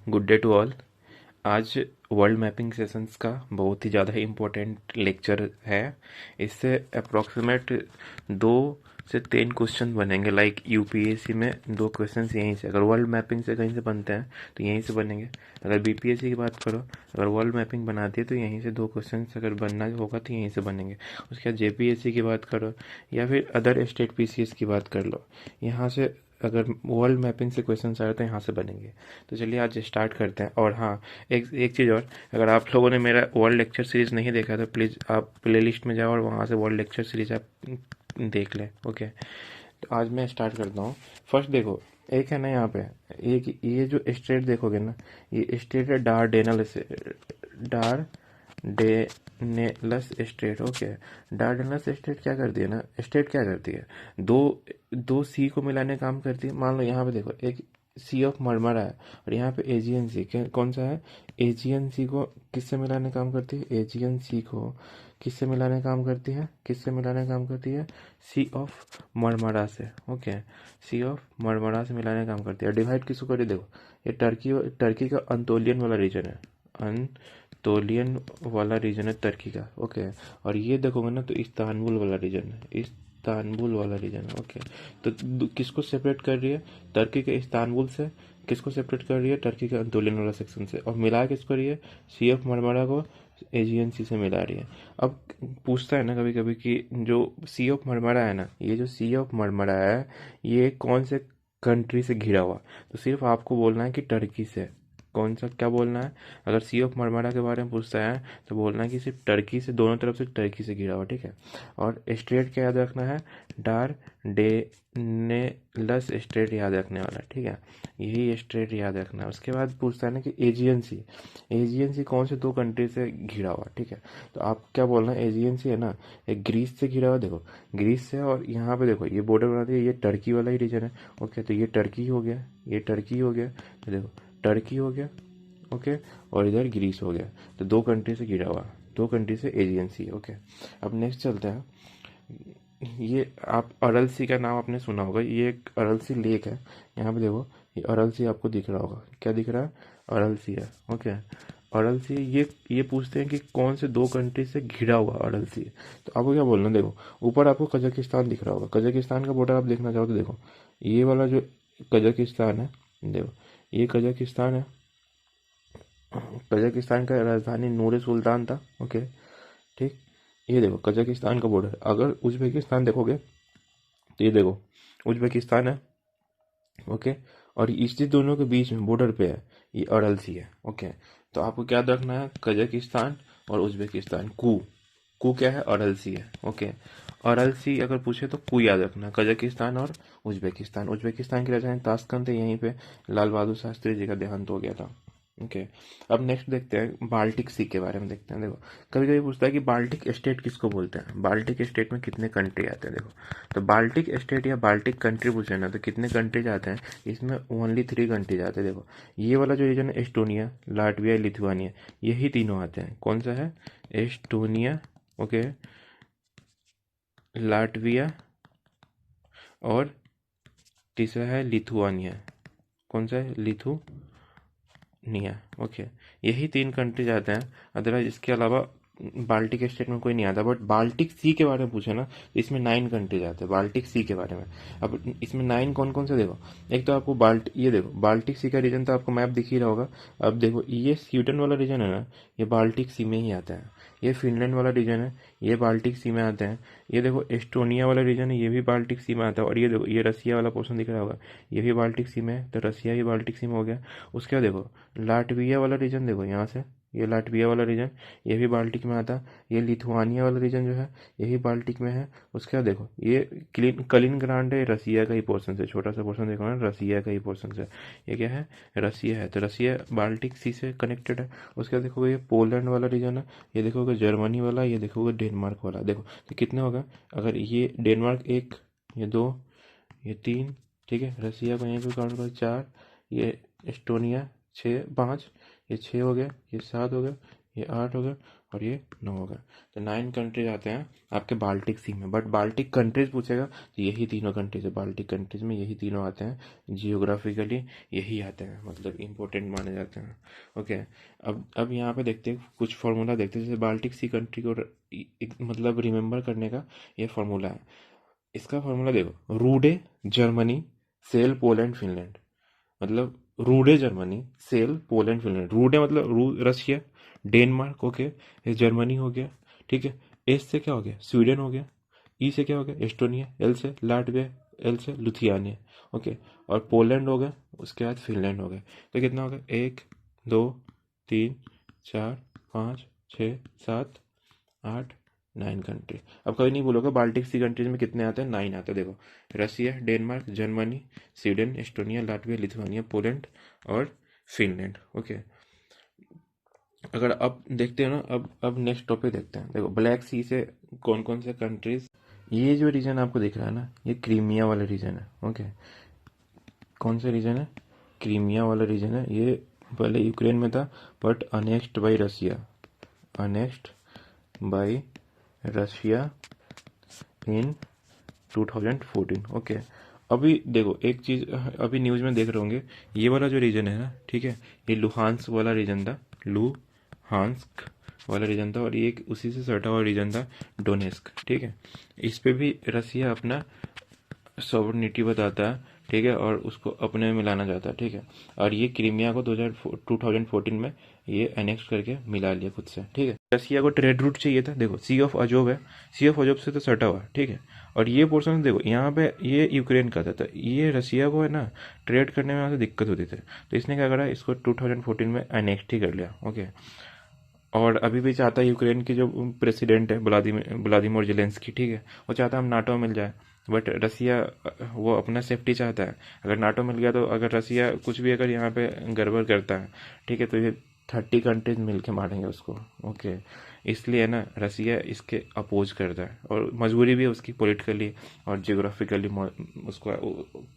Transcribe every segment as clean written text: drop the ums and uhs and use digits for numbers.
Good day to all. आज world mapping sessions का बहुत ही ज़्यादा इम्पोर्टेंट लेक्चर है। इससे अप्रॉक्सीमेट 2 से 3 क्वेश्चन बनेंगे। लाइक यूपीएससी में 2 क्वेश्चंस यहीं से, अगर वर्ल्ड मैपिंग से कहीं से बनते हैं तो यहीं से बनेंगे। अगर बीपीएससी की बात करो, अगर वर्ल्ड मैपिंग बनाती है तो यहीं से 2 क्वेश्चन अगर बनना होगा तो यहीं से बनेंगे। उसके बाद जेपीएससी की बात करो या फिर अदर स्टेट पीसीएस की बात कर लो, यहाँ से अगर वर्ल्ड मैपिंग से क्वेश्चन आए तो यहाँ से बनेंगे। तो चलिए आज स्टार्ट करते हैं। और हाँ, एक एक चीज़ और, अगर आप लोगों ने मेरा वर्ल्ड लेक्चर सीरीज नहीं देखा तो प्लीज़ आप प्लेलिस्ट में जाओ और वहाँ से वर्ल्ड लेक्चर सीरीज आप देख लें। ओके, तो आज मैं स्टार्ट करता हूँ। फर्स्ट देखो, एक है ना यहाँ पे, एक ये जो स्टेट देखोगे ना, ये स्टेट है डार्डेनलस स्टेट। ओके, डार्डेनलस स्टेट क्या करती है ना, स्टेट क्या करती है, दो दो सी को मिलाने काम करती है। मान लो यहाँ पे देखो, एक सी ऑफ मरमरा है और यहाँ पे एजियन सी, कौन सा है, एजियन सी को किससे मिलाने काम करती है, एजियन सी को किससे मिलाने काम करती है, किससे मिलाने काम करती है, सी ऑफ मरमरा से। ओके, सी ऑफ मरमरा से मिलाने काम करती है। डिवाइड किसको करिए, देखो ये टर्की, टर्की का अंतोलियन वाला रीजन है, अंतोलियन वाला रीजन है टर्की का। ओके, और ये देखोगे ना तो इस्तांबुल वाला रीजन है, इस्तांबुल वाला रीजन है। ओके, तो किसको सेपरेट कर रही है, टर्की के इस्तांबुल से। किसको सेपरेट कर रही है, टर्की के अंतोलियन वाला सेक्शन से। और मिला किसको रही है, सी ऑफ मरमरा को एजियन सी से मिला रही है। अब पूछता है ना कभी कभी कि जो सी ऑफ मरमरा है ना, ये जो सी ऑफ मरमरा है ये कौन से कंट्री से घिरा हुआ, तो सिर्फ आपको बोलना है कि टर्की से। कौन सा, क्या बोलना है, अगर सी ऑफ मरमरा के बारे में पूछता है तो बोलना है कि सिर्फ टर्की से, दोनों तरफ से टर्की से घिरा हुआ। ठीक है, और स्टेट क्या याद रखना है, डार्डेनेलस स्टेट याद रखने वाला। ठीक है, यही स्टेट याद रखना है। उसके बाद पूछता है ना कि एजियन सी, एजियन सी कौन से 2 कंट्री से घिरा हुआ। ठीक है, तो आप क्या बोलना है, एजियन सी है ना, एक ग्रीस से घिरा हुआ। देखो ग्रीस से, और यहाँ पे देखो ये बॉर्डर बना दिया, ये टर्की वाला ही रीजन है। ओके, तो ये टर्की हो गया, ये टर्की हो गया, तो देखो टर्की हो गया। ओके, और इधर ग्रीस हो गया, तो 2 कंट्री से घिरा हुआ, 2 कंट्री से एजियन सी। ओके, अब नेक्स्ट चलते हैं। ये आप अरल सी का नाम आपने सुना होगा, ये एक अरल सी लेक है। यहाँ पे देखो ये अरल सी आपको दिख रहा होगा, क्या दिख रहा है, अरल सी है। ओके, अरल सी, ये पूछते हैं कि कौन से 2 कंट्री से घिरा हुआ अरल सी। तो आपको क्या बोलना, देखो ऊपर आपको कजाकिस्तान दिख रहा होगा, कजाकिस्तान का बॉर्डर आप देखना चाहो तो देखो ये वाला जो कजाकिस्तान है, देखो ये कजाकिस्तान है। कजाकिस्तान का राजधानी नूर सुल्तान था। ओके, ठीक, ये देखो कजाकिस्तान का बॉर्डर। अगर उज्बेकिस्तान देखोगे तो ये देखो उज्बेकिस्तान है। ओके, और इसी दोनों के बीच में बॉर्डर पे है ये अरल सी है। ओके, तो आपको क्या याद रखना है, कजाकिस्तान और उज्बेकिस्तान, कू क्या है, अरल सी है। ओके, अरल सी अगर पूछे तो कू याद रखना, कजाकिस्तान और उज्बेकिस्तान। उज्बेकिस्तान की राजधानी ताशकंद है, यहीं पे लाल बहादुर शास्त्री जी का देहांत हो गया था। ओके, अब नेक्स्ट देखते हैं बाल्टिक सी के बारे में देखते हैं। देखो कभी कभी पूछता है कि बाल्टिक स्टेट किसको बोलते हैं, बाल्टिक स्टेट में कितने कंट्री आते हैं। देखो, तो बाल्टिक स्टेट या बाल्टिक कंट्री पूछे ना तो कितने कंट्रीज आते हैं, इसमें ओनली 3 कंट्रीज आते हैं। देखो ये वाला जो रीजन है, एस्टोनिया, लाटविया, लिथुआनिया, यही तीनों आते हैं। कौन सा है, एस्टोनिया, ओके, लाटविया, और तीसरा है लिथुआनिया। कौन सा है, लिथुनिया। ओके, यही 3 कंट्रीज आते हैं, अदरवाइज इसके अलावा बाल्टिक स्टेट में कोई नहीं आता। बट बाल्टिक सी के बारे में पूछे ना तो इसमें 9 कंट्रीज आते हैं बाल्टिक सी के बारे में। अब इसमें 9 कौन कौन से, देखो एक तो आपको ये देखो बाल्टिक सी का रीजन तो आपको मैप दिख ही रहा होगा। अब देखो ये स्वीडन वाला रीजन है ना, ये बाल्टिक सी में ही आता है। ये फिनलैंड वाला रीजन है, ये बाल्टिक सी में आते हैं। ये देखो एस्टोनिया वाला रीजन है, ये भी बाल्टिक सी में आता है। और ये देखो ये रसिया वाला पोर्शन दिख रहा होगा, ये भी बाल्टिक सी में है, तो रसिया भी बाल्टिक सी में हो गया। उसके बाद देखो लाटविया वाला रीजन, देखो यहाँ से ये लाटविया वाला रीजन, ये भी बाल्टिक में आता है। ये लिथुआनिया वाला रीजन जो है ये भी बाल्टिक में है। उसके बाद देखो ये कलिनग्राड है, रसिया का ही पोर्शन से, छोटा सा पोर्शन देखो ना, रसिया का ही पोर्शन से। ये क्या है, रसिया है, तो रसिया बाल्टिक सी से कनेक्टेड है। उसके बाद देखोगे ये पोलैंड वाला रीजन है, ये देखोगे जर्मनी वाला, ये देखोगे डेनमार्क वाला। देखो तो कितने होगा, अगर ये डेनमार्क 1, ये 2, ये 3, ठीक है, रसिया को यहीं पे काउंट कर 4, ये एस्टोनिया 6, 5, ये 6 हो गया, ये 7 हो गया, ये 8 हो गया, और ये 9 हो गया। तो 9 कंट्रीज आते हैं आपके बाल्टिक सी में। बट बाल्टिक कंट्रीज पूछेगा तो यही तीनों कंट्रीज है, बाल्टिक कंट्रीज में यही तीनों आते हैं, जियोग्राफिकली यही आते हैं, मतलब इम्पोर्टेंट माने जाते हैं। ओके, अब यहाँ पे देखते हैं कुछ फार्मूला देखते हैं, जैसे बाल्टिक सी कंट्री को मतलब रिमेंबर करने का ये फार्मूला है। इसका फार्मूला देखो, रूडे जर्मनी सेल पोलैंड फिनलैंड, मतलब रूडे जर्मनी सेल पोलैंड फिनलैंड। रूडे मतलब रशिया, डेनमार्क, ओके, ये जर्मनी हो गया, ठीक है। एस से क्या हो गया, स्वीडन हो गया। ई से क्या हो गया, एस्टोनिया। एल से लाटविया। एल से लुथियानिया, ओके। और पोलैंड हो गया, उसके बाद फिनलैंड हो गया। तो कितना हो गया, 1 2 3 4 5 6 7 8 9 कंट्री। अब कभी नहीं बोलोगे बाल्टिक सी कंट्रीज में कितने आते हैं, 9 आते हैं। देखो, Russia, Denmark, Germany, Sweden, Estonia, Latvia, Lithuania, Poland और फिनलैंड, ओके। अगर अब देखते हैं ना, अब नेक्स्ट टॉपिक देखते हैं। देखो, ब्लैक सी से कौन कौन से कंट्रीज, ये जो रीजन आपको दिख रहा है ना, ये क्रीमिया वाला रीजन है, ओके। कौन सा रीजन है, क्रीमिया वाला रीजन है। ये पहले यूक्रेन में था, but annexed by Russia, annexed by Russia in 2014, okay. अभी देखो एक चीज, अभी न्यूज में देख रहे होंगे, ये वाला जो रीजन है ना, ठीक है, ये लुहांस्क वाला रीजन था, लुहांस्क वाला रीजन था, और ये एक उसी से सटा हुआ रीजन था, डोनेस्क, ठीक है। इस पे भी रसिया अपना सॉवरेनिटी बताता है, ठीक है, और उसको अपने में मिलाना चाहता है, ठीक है। और ये क्रीमिया को 2014 में ये एनेक्स करके मिला लिया खुद से, ठीक है। रसिया को ट्रेड रूट चाहिए था, देखो सी ऑफ अजोब है, सी ऑफ अजोब से तो सटा हुआ है, ठीक है। और ये पोर्शन देखो, यहाँ पे ये यूक्रेन का था, तो ये रसिया को है ना ट्रेड करने में यहाँ से दिक्कत होती थी, तो इसने क्या करा, इसको 2014 में एनेक्ट ही कर लिया, ओके। और अभी भी चाहता है यूक्रेन की जो प्रेसिडेंट है व्लादिमीर जेलेंस्की, ठीक है, वो चाहता है हम नाटो में मिल जाए। बट रसिया वो अपना सेफ्टी चाहता है। अगर नाटो मिल गया तो अगर रसिया कुछ भी अगर यहाँ पे गड़बड़ करता है, ठीक है, तो ये 30 कंट्रीज मिल के मारेंगे उसको, ओके। इसलिए ना रसिया इसके अपोज करता है, और मजबूरी भी है उसकी पॉलिटिकली और जियोग्राफिकली उसको,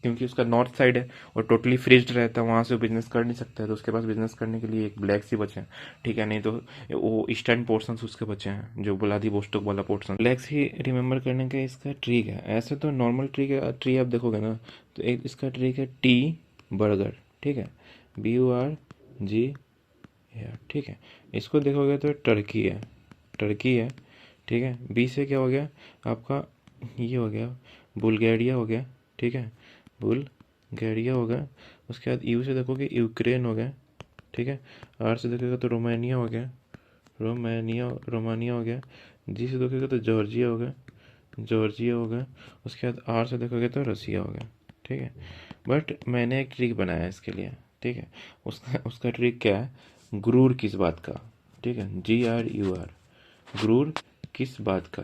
क्योंकि उसका नॉर्थ साइड है और टोटली फ्रीज्ड रहता है, वहाँ से बिजनेस कर नहीं सकता है, तो उसके पास बिजनेस करने के लिए एक ब्लैक सी बचे हैं, ठीक है। नहीं तो वो ईस्टर्न पोर्शन उसके बचे हैं, जो व्लादिवोस्टोक वाला पोर्शन। ब्लैक सी रिमेंबर करने का इसका ट्रिक है, ऐसे तो नॉर्मल ट्री आप देखोगे ना, तो एक इसका ट्रिक है टी बर्गर, ठीक है, BURG, ठीक है। इसको देखोगे तो टर्की है, टर्की है, ठीक है। बी से क्या हो गया आपका, ये हो गया बुल्गारिया हो गया, ठीक है, बुल्गारिया हो गया। उसके बाद यू से देखोगे यूक्रेन हो गया, ठीक है। आर से देखोगे तो रोमानिया हो गया, रोमानिया हो गया। जी से देखोगे तो जॉर्जिया हो गया, जॉर्जिया हो गया। उसके बाद आर से देखोगे तो रसिया हो गया, ठीक है। बट मैंने एक ट्रिक बनाया है इसके लिए, ठीक है। उसका उसका ट्रिक क्या है, गुरूर किस बात का, ठीक है, GRUR, गुरूर किस बात का,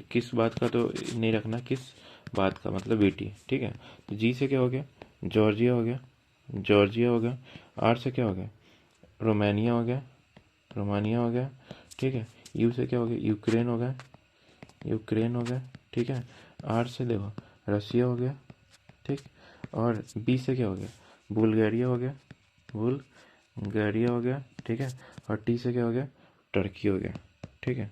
किस बात का तो नहीं रखना, किस बात का मतलब बेटी, ठीक है। तो जी से क्या हो गया, जॉर्जिया हो गया, जॉर्जिया हो गया। आर से क्या हो गया, रोमानिया हो गया, रोमानिया हो गया, ठीक है। यू से क्या हो गया, यूक्रेन हो गया, यूक्रेन हो गया, ठीक है। आर से देखो रसिया हो गया, ठीक। और बी से क्या हो गया, बुल्गारिया हो गया, बुल्गारिया हो गया, ठीक है। और टी से क्या हो गया, टर्की हो गया, ठीक है,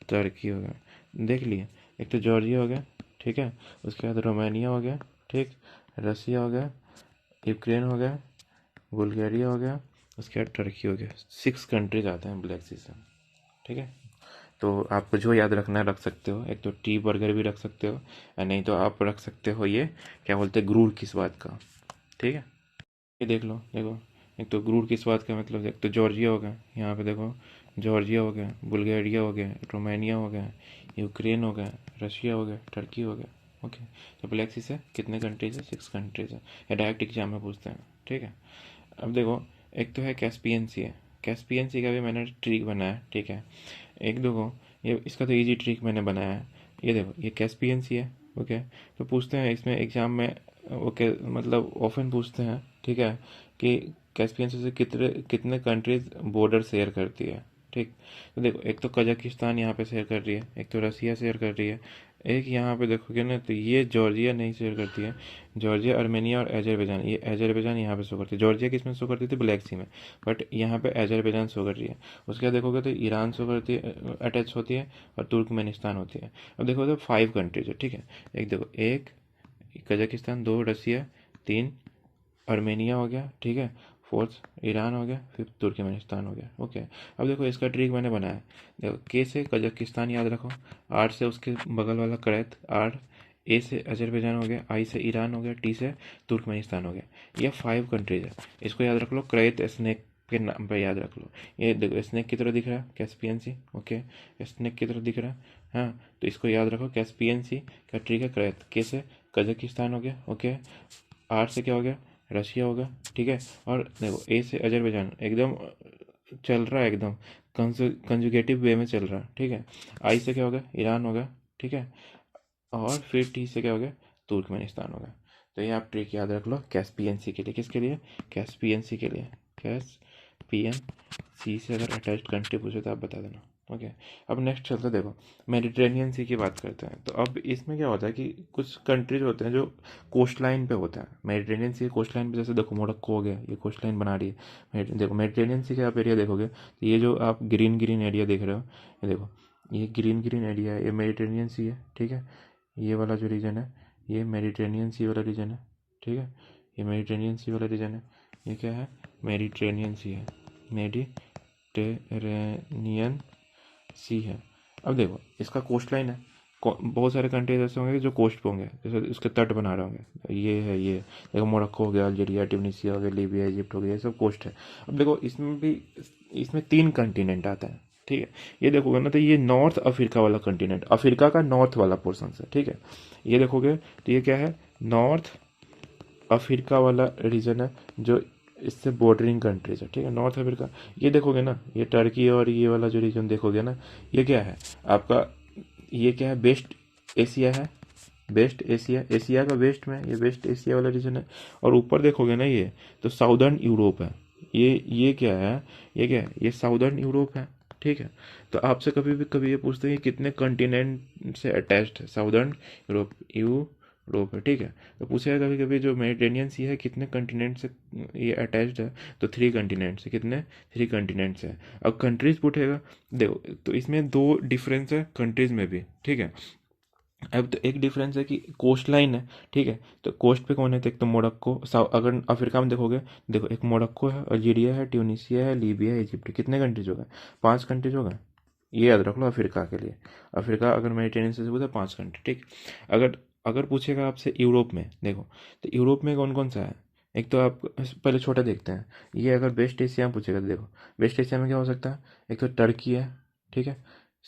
टर्की हो गया। देख लिए, एक तो जॉर्जिया हो गया, ठीक है। उसके बाद रोमानिया हो गया, ठीक, रसिया हो गया, यूक्रेन हो गया, बुल्गारिया हो गया, उसके बाद टर्की हो गया। 6 कंट्रीज आते हैं ब्लैक सी से, ठीक है। तो आपको जो याद रखना है रख सकते हो, एक तो टी बर्गर भी रख सकते हो, या नहीं तो आप रख सकते हो ये क्या बोलते हैं, गुरूर किस बात का, ठीक है। ये देख लो, देखो, एक तो गुरूर किस बात का मतलब, एक तो जॉर्जिया हो गया, यहाँ पे देखो जॉर्जिया हो गया, बुल्गारिया हो गया, रोमानिया हो गया, यूक्रेन हो गया, रशिया हो गया, टर्की हो गया, ओके। तो ब्लैक सी से कितने कंट्रीज है, 6 कंट्रीज है, या डायरेक्ट एग्जाम में पूछते हैं, ठीक है। अब देखो, एक तो है कैस्पियन सी है, कैस्पियन सी का भी मैंने ट्रिक बनाया है, ठीक है। एक देखो, ये इसका तो इजी ट्रिक मैंने बनाया है, ये देखो, ये कैस्पियन सी है, ओके। तो पूछते हैं इसमें एग्जाम में, ओके, मतलब ऑफन पूछते हैं, ठीक है, कि कैस्पियन सी से कितने कितने कंट्रीज बॉर्डर शेयर करती है, ठीक। तो देखो, एक तो कजाकिस्तान यहाँ पे शेयर कर रही है, एक तो रसिया शेयर कर रही है, एक यहाँ पे देखोगे ना तो ये जॉर्जिया नहीं शेयर करती है, जॉर्जिया, अर्मेनिया और अजरबैजान, ये अजरबैजान यहाँ पे शो करती है। जॉर्जिया किस में शो करती थी? ब्लैक सी में, बट यहाँ पे अजरबैजान शो कर रही है। उसके बाद देखोगे तो ईरान शो करती है, अटैच होती है, और तुर्कमेनिस्तान होती है। अब देखो तो 5 कंट्रीज है, ठीक है। एक देखो, एक कजाकिस्तान, 2 रसिया, 3 अर्मेनिया हो गया, ठीक है, 4th ईरान हो गया, 5th तुर्कमेनिस्तान हो गया। ओके, अब देखो इसका ट्रिक मैंने बनाया। देखो, के से कजाकिस्तान याद रखो, आर से उसके बगल वाला करैत, आर, ए से अजरबैजान हो गया, आई से ईरान हो गया, टी से तुर्कमेनिस्तान हो गया। ये 5 कंट्रीज है, इसको याद रख लो, करैत स्नेक के नाम पे याद रख लो। ये देखो स्नेक की तरह दिख रहा है, कैस्पियन सी। ओके, स्नेक की तरह दिख रहा है। हाँ, तो इसको याद रखो, कैस्पियन सी का ट्रिक है करैत। के से कजाकिस्तान हो गया, ओके, आर से क्या हो गया? रशिया होगा, ठीक है। और देखो ए से अजरबैजान एकदम चल रहा है, एकदम कंजुगेटिव वे में चल रहा है, ठीक है। आई से क्या होगा? ईरान होगा, ठीक है। और फिर टी से क्या होगा? तुर्कमेनिस्तान होगा। तो ये आप ट्रिक याद रख लो कैस्पियन सी के लिए। किसके लिए? कैस्पियन सी के लिए। कैस्पियन सी से अगर अटैच्ड कंट्री पूछे तो आप बता देना। ओके, अब नेक्स्ट चलते देखो, मेडिटेरेनियन सी की बात करते हैं। तो अब इसमें क्या होता है कि कुछ कंट्रीज होते हैं जो कोस्ट लाइन पे होता है। मेडिटेरेनियन सी कोस्ट लाइन पे, जैसे देखो मोरक्को हो गया, ये कोस्ट लाइन बना रही है। देखो मेडिटेरेनियन सी का आप एरिया देखोगे तो ये जो आप ग्रीन ग्रीन एरिया देख रहे हो, ये देखो, ये ग्रीन ग्रीन एरिया है, ये मेडिटेरेनियन सी है, ठीक है। ये वाला जो रीजन है, ये मेडिटेरेनियन सी वाला रीजन है, ठीक है। ये मेडिटेरेनियन सी वाला रीजन है, ये क्या है? मेडिटेरेनियन सी है, मेडिटेरेनियन सी है। अब देखो इसका कोस्ट लाइन है, बहुत सारे कंट्रीज ऐसे होंगे जो कोस्ट पे होंगे, जैसे उसके तट बना रहे होंगे। ये है, ये देखो मोरक्को हो गया, अल्जीरिया, ट्यूनीशिया हो गया, लीबिया, इजिप्ट हो गया, ये सब कोस्ट है। अब देखो इसमें भी, इसमें 3 कंटिनेंट आता है, ठीक है। ये देखोगे ना तो ये नॉर्थ अफ्रीका वाला कंटिनेंट, अफ्रीका का नॉर्थ वाला पोर्सन है, ठीक है। ये देखोगे तो ये क्या है? नॉर्थ अफ्रीका वाला रीजन है, जो इससे बॉर्डरिंग कंट्रीज है, ठीक है, नॉर्थ अफ्रीका। ये देखोगे ना, ये टर्की और ये वाला जो रीजन देखोगे ना, ये क्या है आपका? ये क्या है? वेस्ट एशिया है, वेस्ट एशिया, एशिया का वेस्ट में, ये वेस्ट एशिया वाला रीजन है। और ऊपर देखोगे ना ये तो साउदर्न यूरोप है। ये क्या है? ये क्या है? ये साउदर्न यूरोप है, ठीक है। तो आपसे कभी ये पूछते हैं कि कितने कंटिनेंट से अटैच्ड है साउदर्न यूरोप? यूरोप है, ठीक है। तो पूछेगा कभी कभी जो मेडिटेरेनियन सी है कितने कंटिनेंट से ये अटैच्ड है, तो 3 कंटिनेंट से। कितने? 3 कंटिनेंट से। अब कंट्रीज पूछेगा, देखो तो इसमें 2 डिफरेंस है कंट्रीज में भी, ठीक है। अब तो एक डिफरेंस है कि कोस्ट लाइन है, ठीक है। तो कोस्ट पे कौन है? तो एक तो मोरक्को, अगर अफ्रीका में देखोगे, देखो एक मोरक्को है, अल्जीरिया है, ट्यूनीशिया है, लीबिया है, इजिप्ट। कितने कंट्रीज हो गए? 5 कंट्रीज हो गए। ये याद रख लो अफ्रीका के लिए। अफ्रीका अगर मेडिटेरेनियन से पूछे 5 कंट्री, ठीक। अगर अगर पूछेगा आपसे यूरोप में, देखो तो यूरोप में कौन कौन सा है? एक तो आप पहले छोटा देखते हैं। ये अगर वेस्ट एशिया में पूछेगा तो देखो वेस्ट एशिया में क्या हो सकता है? एक तो टर्की है, ठीक है,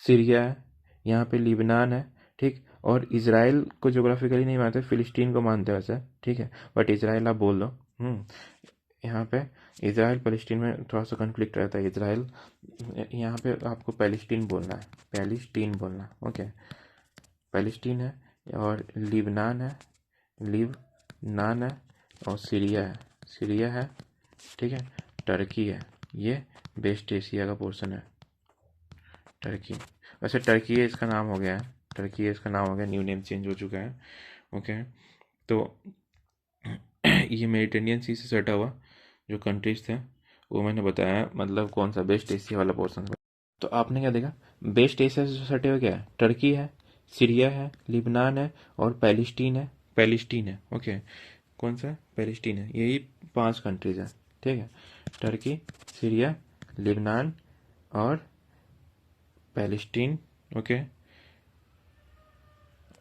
सीरिया है, यहाँ पे लिबनान है, ठीक। और इसराइल को जोग्राफिकली नहीं मानते, फिलिस्तीन को मानते हैं वैसे, ठीक है, बट इसराइल आप बोल दो। यहाँ पे इसराइल पैलेस्टीन में थोड़ा सा कन्फ्लिक्ट रहता है। इसराइल, यहाँ पे आपको पैलेस्टीन बोलना है, पैलेस्टीन बोलना, ओके। पैलेस्टीन है, और लिबनान है, लिबनान है, और सीरिया है, सीरिया है, ठीक है। टर्की है, ये वेस्ट एशिया का पोर्शन है, टर्की। वैसे टर्की है इसका नाम हो गया है, टर्की है इसका नाम हो गया, न्यू नेम चेंज हो चुका है, ओके। तो ये मेडिटेरेनियन सी से सटा हुआ जो कंट्रीज थे वो मैंने बताया, मतलब कौन सा? वेस्ट एशिया वाला पोर्सन। तो आपने क्या देखा? वेस्ट एशिया से सटे हुए क्या है? टर्की है, सीरिया है, लिबनान है, और पैलेस्टीन है, पैलेस्टीन है, ओके। कौन सा? पैलेस्टीन है। यही 5 कंट्रीज है, ठीक है। टर्की, सीरिया, लिबनान और पैलेस्टीन, ओके।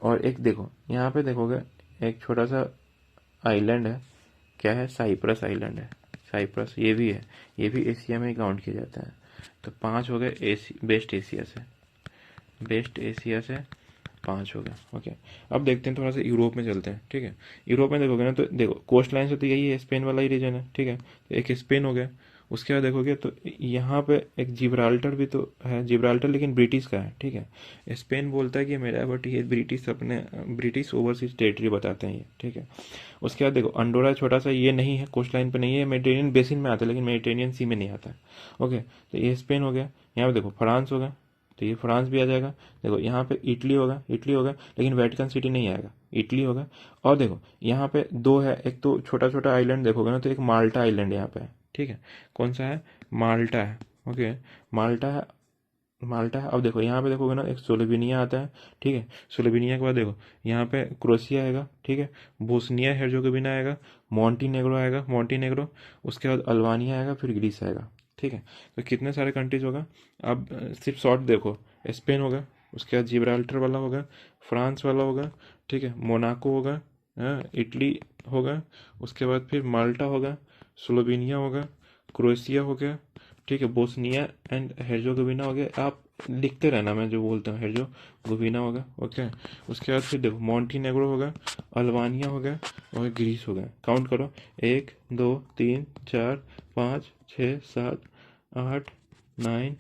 और एक देखो यहाँ पे देखोगे एक छोटा सा आइलैंड है, क्या है? साइप्रस आइलैंड है, साइप्रस। ये भी है, ये भी एशिया में ही काउंट किया जाता है। तो 5 हो गए वेस्ट एशिया से, वेस्ट एशिया से 5 हो गया, ओके। अब देखते हैं, थोड़ा सा यूरोप में चलते हैं, ठीक है। यूरोप में देखोगे ना तो देखो कोस्ट लाइन से तो यही है, स्पेन वाला ही रीजन है, ठीक है। तो एक स्पेन हो गया। उसके बाद देखोगे तो यहाँ पे एक जिब्राल्टर भी तो है, जिब्राल्टर लेकिन ब्रिटिश का है, ठीक है। स्पेन बोलता है कि मेरा है, बट ये ब्रिटिश, अपने ब्रिटिश ओवरसीज टेरिटरी बताते हैं ये, ठीक है। उसके बाद देखो अंडोरा छोटा सा, ये नहीं है, कोस्ट लाइन पे नहीं है, मेडिटेरेनियन बेसिन में आता है लेकिन मेडिटेरेनियन सी में नहीं आता है, ओके। तो ये स्पेन हो गया। यहाँ पे देखो फ्रांस हो गया, तो ये फ्रांस भी आ जाएगा। देखो यहाँ पे इटली होगा, इटली होगा, लेकिन वेटिकन सिटी नहीं आएगा, इटली होगा। और देखो यहाँ पे दो है, एक तो छोटा छोटा आइलैंड देखोगे ना, तो एक माल्टा आइलैंड यहाँ पे है, ठीक है। कौन सा है? माल्टा है, ओके, माल्टा है, माल्टा है। अब देखो यहाँ पे देखोगे ना, एक स्लोवेनिया आता है, ठीक है। स्लोवेनिया के बाद देखो यहाँ पे क्रोएशिया आएगा, ठीक है। बोस्निया हेर्जेगोविना आएगा, मॉन्टीनेग्रो आएगा, मॉन्टीनेग्रो। उसके बाद अल्बानिया आएगा, फिर ग्रीस आएगा, ठीक है। तो कितने सारे कंट्रीज होगा। अब सिर्फ शॉर्ट देखो, स्पेन होगा, उसके बाद जिब्राल्टर वाला होगा, फ्रांस वाला होगा, ठीक है, मोनाको होगा, हाँ, इटली होगा, उसके बाद फिर माल्टा होगा, स्लोवेनिया होगा, क्रोएशिया हो गया, ठीक है, बोस्निया एंड हेर्जेगोविना हो गया। आप लिखते रहना, मैं जो बोलता हूँ, हेर्जेगोविना होगा, ओके। उसके बाद फिर देखो मॉन्टीनेग्रो होगा, अल्बानिया हो गया, और ग्रीस हो गया। काउंट करो, 1 2 3 4 5 6 7 8 9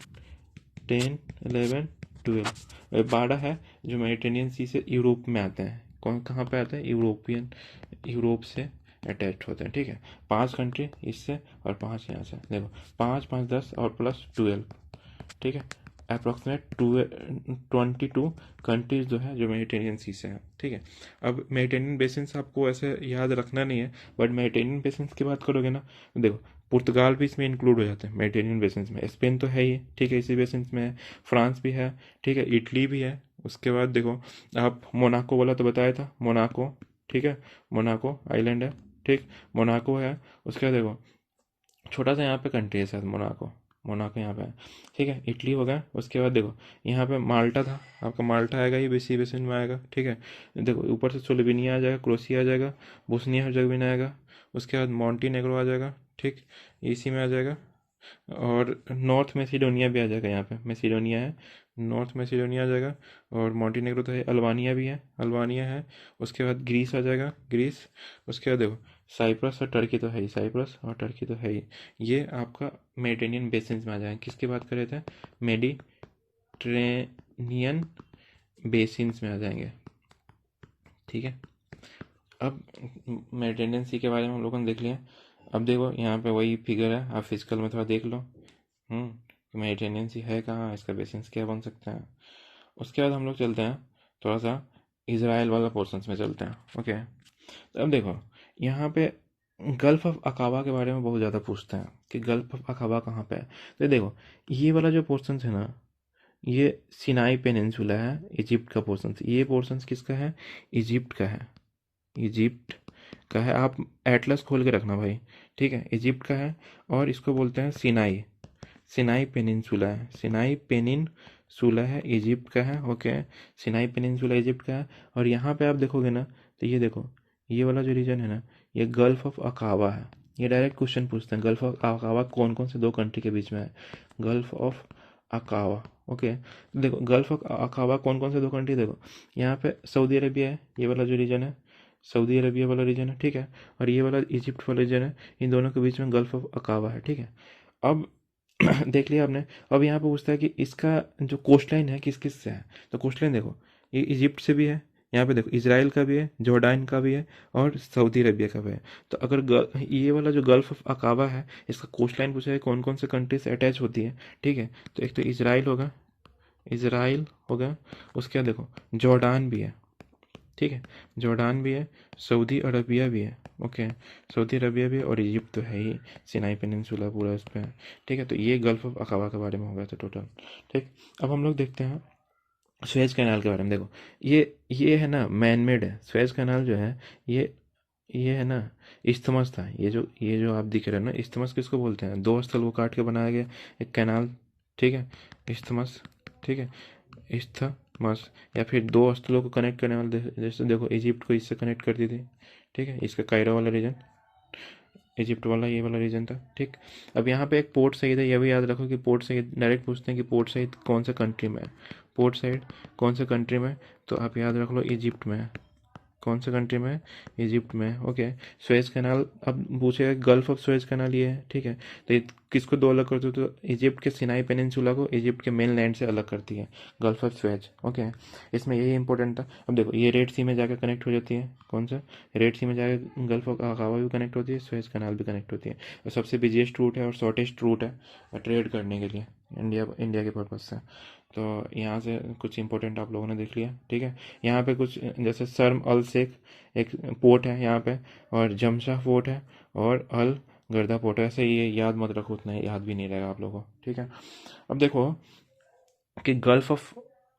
10 11 12। 12 है जो मेडिटेरेनियन सी से यूरोप में आते हैं। कौन कहाँ पे आते हैं? यूरोप से अटैच होते हैं, ठीक है। 5 कंट्री इससे और 5 यहाँ से। देखो 5 5 10 और प्लस 12, ठीक है। अप्रोक्सीमेट 22 कंट्रीज जो है जो मेडिटेरेनियन सी से है, ठीक है। अब मेडिटेरेनियन बेसिन आपको ऐसे याद रखना नहीं है, बट मेडिटेरेनियन बेसिन की बात करोगे ना, देखो पुर्तगाल भी इसमें इंक्लूड हो जाते हैं मेडिटेरेनियन बेसिन में। स्पेन तो है ही, ठीक है, इसी बेसिन में है। फ्रांस भी है, ठीक है, इटली भी है। उसके बाद देखो आप मोनाको वाला तो बताया था, मोनाको, ठीक है, मोनाको आइलैंड है, ठीक, मोनाको है। उसके बाद देखो छोटा सा यहाँ पे कंट्री है शायद, मोनाको, मोनाको यहाँ पे है, ठीक है। इटली हो गया। उसके बाद देखो यहाँ पे माल्टा था, आपका माल्टा आएगा, ये बेसी बेसिन में आएगा, ठीक है। देखो ऊपर से स्लोवेनिया आ जाएगा, क्रोएशिया आ जाएगा, बोस्निया हर्जेगोविना आएगा, उसके बाद मॉन्टीनेग्रो आ जाएगा, ठीक, इसी में आ जाएगा। और नॉर्थ मैसिडोनिया भी आ जाएगा, यहाँ पे मैसिडोनिया है, नॉर्थ मैसिडोनिया आ जाएगा। और मॉन्टीनेग्रो तो है, अल्बानिया भी है, अल्बानिया है। उसके बाद ग्रीस आ जाएगा, ग्रीस। उसके बाद देखो साइप्रस और टर्की तो है ही, साइप्रस और टर्की तो है ही। ये आपका मेडिटेरेनियन बेसिन में आ जाएगा। किसकी बात कर रहे थे? मेडिटेरेनियन बेसिन में आ जाएंगे, ठीक है। अब मेडिटेरेनियन सी के बारे में हम लोगों ने देख लिया। अब देखो यहाँ पे वही फिगर है, आप फिजिकल में थोड़ा देख लो, मेडिटेरेनियन सी है कहाँ, इसका बेसिस क्या बन सकता है। उसके बाद हम लोग चलते हैं थोड़ा सा इसराइल वाला पोर्शंस में चलते हैं, ओके। तो अब देखो यहाँ पे गल्फ ऑफ अकाबा के बारे में बहुत ज़्यादा पूछते हैं कि गल्फ ऑफ अकाबा कहाँ पे है। तो देखो ये वाला जो पोर्शन है ना, ये सिनाई पेनिनसुला है, इजिप्ट का पोर्शन। ये पोर्शन किसका है? इजिप्ट का है, इजिप्ट का है। आप एटलस खोल के रखना भाई, ठीक है, इजिप्ट का है। और इसको बोलते हैं सिनाई, सिनाई पेनिनसुला है, सिनाई पेनिनसुला है, इजिप्ट का है, ओके। सिनाई पेनिनसुला इजिप्ट का है। और यहाँ पे आप देखोगे ना, तो ये देखो ये वाला जो रीजन है ना, ये गल्फ ऑफ अकाबा है। ये डायरेक्ट क्वेश्चन पूछते हैं, गल्फ ऑफ अकाबा कौन कौन से 2 कंट्री के बीच में है? Gulf of Aqaba, okay. देखो गल्फ ऑफ अकाबा कौन कौन से 2 कंट्री, देखो यहाँ पे सऊदी अरेबिया है, ये वाला जो रीजन है सऊदी अरेबिया वाला रीजन है, ठीक है। और ये वाला इजिप्ट वाला रीजन है, इन दोनों के बीच में गल्फ ऑफ अकाबा है, ठीक है। अब देख लिया आपने। अब यहाँ पे पूछता है कि इसका जो कोस्ट लाइन है किस किस से है। तो कोस्ट लाइन देखो ये इजिप्ट से भी है, यहाँ पे देखो इसराइल का भी है, जॉर्डान का भी है, और सऊदी अरेबिया का भी है। तो अगर ये वाला जो गल्फ ऑफ अकाबा है, इसका कोस्ट लाइन पूछा है कौन कौन से कंट्री से अटैच होती है, ठीक है। तो एक तो इसराइल होगा, इसराइल होगा। उसके बाद देखो जॉर्डान भी है, ठीक है, जॉर्डान भी है, सऊदी अरबिया भी है, ओके, सऊदी अरबिया भी है, और इजिप्ट तो है ही, सिनाई पेनिनसुला पूरा उस पर है, ठीक है। तो ये गल्फ ऑफ अकाबा के बारे में हो गया था टोटल, ठीक। अब हम लोग देखते हैं सुएज कैनाल के बारे में। देखो ये है ना मैन मेड है, सुएज कैनाल जो है ये है ना इस्थमस था। ये जो आप दिख रहे हैं ना, इस्थमस किसको बोलते हैं? 2 स्थल को काट के बनाया गया एक कैनाल, ठीक है, इस्थमस, ठीक है, इस्थमस। या फिर 2 स्थलों को कनेक्ट करने वाले, जैसे देखो इजिप्ट को इससे कनेक्ट करती थी, ठीक है, इसका कायरो वाला रीजन, इजिप्ट वाला ये वाला रीजन था, ठीक। अब यहाँ पे एक पोर्ट सईद है, यह भी याद रखो कि पोर्ट सईद डायरेक्ट पूछते हैं कि पोर्ट सईद कौन सा कंट्री में है, पोर्ट सईद कौन से कंट्री में। तो आप याद रख लो इजिप्ट में है, कौन से कंट्री में? इजिप्ट में, ओके। सुएज कैनाल अब पूछेगा, गल्फ ऑफ सुएज कैनाल ये है, ठीक है। तो ये किसको 2 अलग करते हो? तो इजिप्ट के सिनाई पेनिनसुला को इजिप्ट के मेन लैंड से अलग करती है गल्फ ऑफ सुएज, ओके। इसमें यही इंपॉर्टेंट था। अब देखो ये रेड सी में जाकर कनेक्ट हो जाती है, कौन सा? रेड सी में जाकर गल्फ ऑफ अकाबा भी कनेक्ट होती है, सुएज कैनाल भी कनेक्ट होती है। और सबसे बिजिएस्ट रूट है और शॉर्टेस्ट रूट है ट्रेड करने के लिए, इंडिया इंडिया के पर्पज़ से। तो यहाँ से कुछ इंपॉर्टेंट आप लोगों ने देख लिया, ठीक है। यहाँ पे कुछ जैसे शर्म अल शेख एक पोर्ट है यहाँ पे, और जमशा फोर्ट है, और अल गर्दा पोर्ट है। ऐसे ये याद मत रखो, उतना याद भी नहीं रहेगा आप लोगों को, ठीक है। अब देखो कि गल्फ ऑफ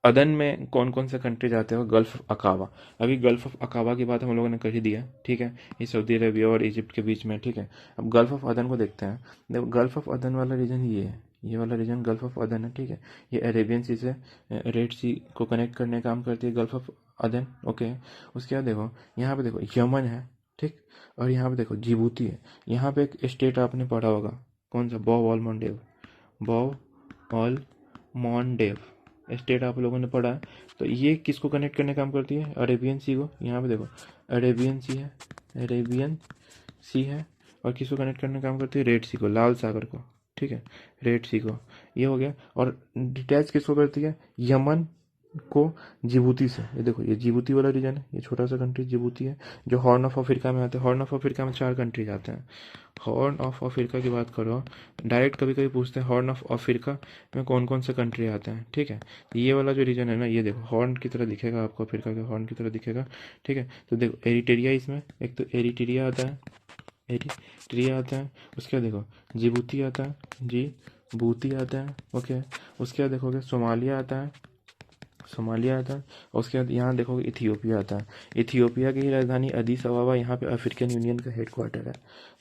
अदन में कौन कौन से कंट्री जाते हो, गल्फ ऑफ अकाबा। अभी गल्फ ऑफ अकाबा की बात हम लोगों ने कर ही दिया, ठीक है। ये सऊदी अरेबिया और इजिप्ट के बीच में, ठीक है। अब गल्फ ऑफ अदन को देखते हैं। देखो गल्फ ऑफ अदन वाला रीजन ये है, ये वाला रीजन गल्फ ऑफ अदन है, ठीक है। ये अरेबियन सी से रेड सी को कनेक्ट करने का काम करती है गल्फ ऑफ अदन, ओके। उसके बाद देखो यहाँ पे देखो यमन है, ठीक। और यहाँ पे देखो जिबूती है। यहाँ पे एक स्टेट आपने पढ़ा होगा, कौन सा, Bab el Mandeb, Bab el Mandeb strait आप लोगों ने पढ़ा है। तो ये किसको कनेक्ट करने का काम करती है, अरेबियन सी को। यहाँ पे देखो अरेबियन सी है, अरेबियन सी है। और किसको कनेक्ट करने का काम करती है, रेड सी को, लाल सागर को, ठीक है, रेड सी को। ये हो गया। और डिटैच किसको करती है, यमन को जिबूती से। ये देखो ये जिबूती वाला रीजन है, ये छोटा सा कंट्री जिबूती है, जो हॉर्न ऑफ अफ्रीका में आते हैं। हॉर्न ऑफ अफ्रीका में 4 कंट्रीज आते हैं। हॉर्न ऑफ अफ्रीका की बात करो, डायरेक्ट कभी कभी पूछते हैं हॉर्न ऑफ अफ्रीका में कौन कौन से कंट्री आते हैं, ठीक है। ये वाला जो रीजन है ना, ये देखो हॉर्न की तरह दिखेगा आपको, अफ्रीका के हॉर्न की तरह दिखेगा, ठीक है। तो देखो एरिटेरिया, इसमें एक तो एरिटेरिया आता है, एरिटेरिया आता है। उसके बाद देखो जिबूती आता है, जिबूती आता है, ओके। उसके बाद देखोगे सोमालिया आता है, सोमालिया आता है। और उसके बाद यहाँ देखोगे इथियोपिया आता है। इथियोपिया की राजधानी अदीस अबाबा, यहाँ पे अफ्रीकन यूनियन का हेडक्वार्टर है।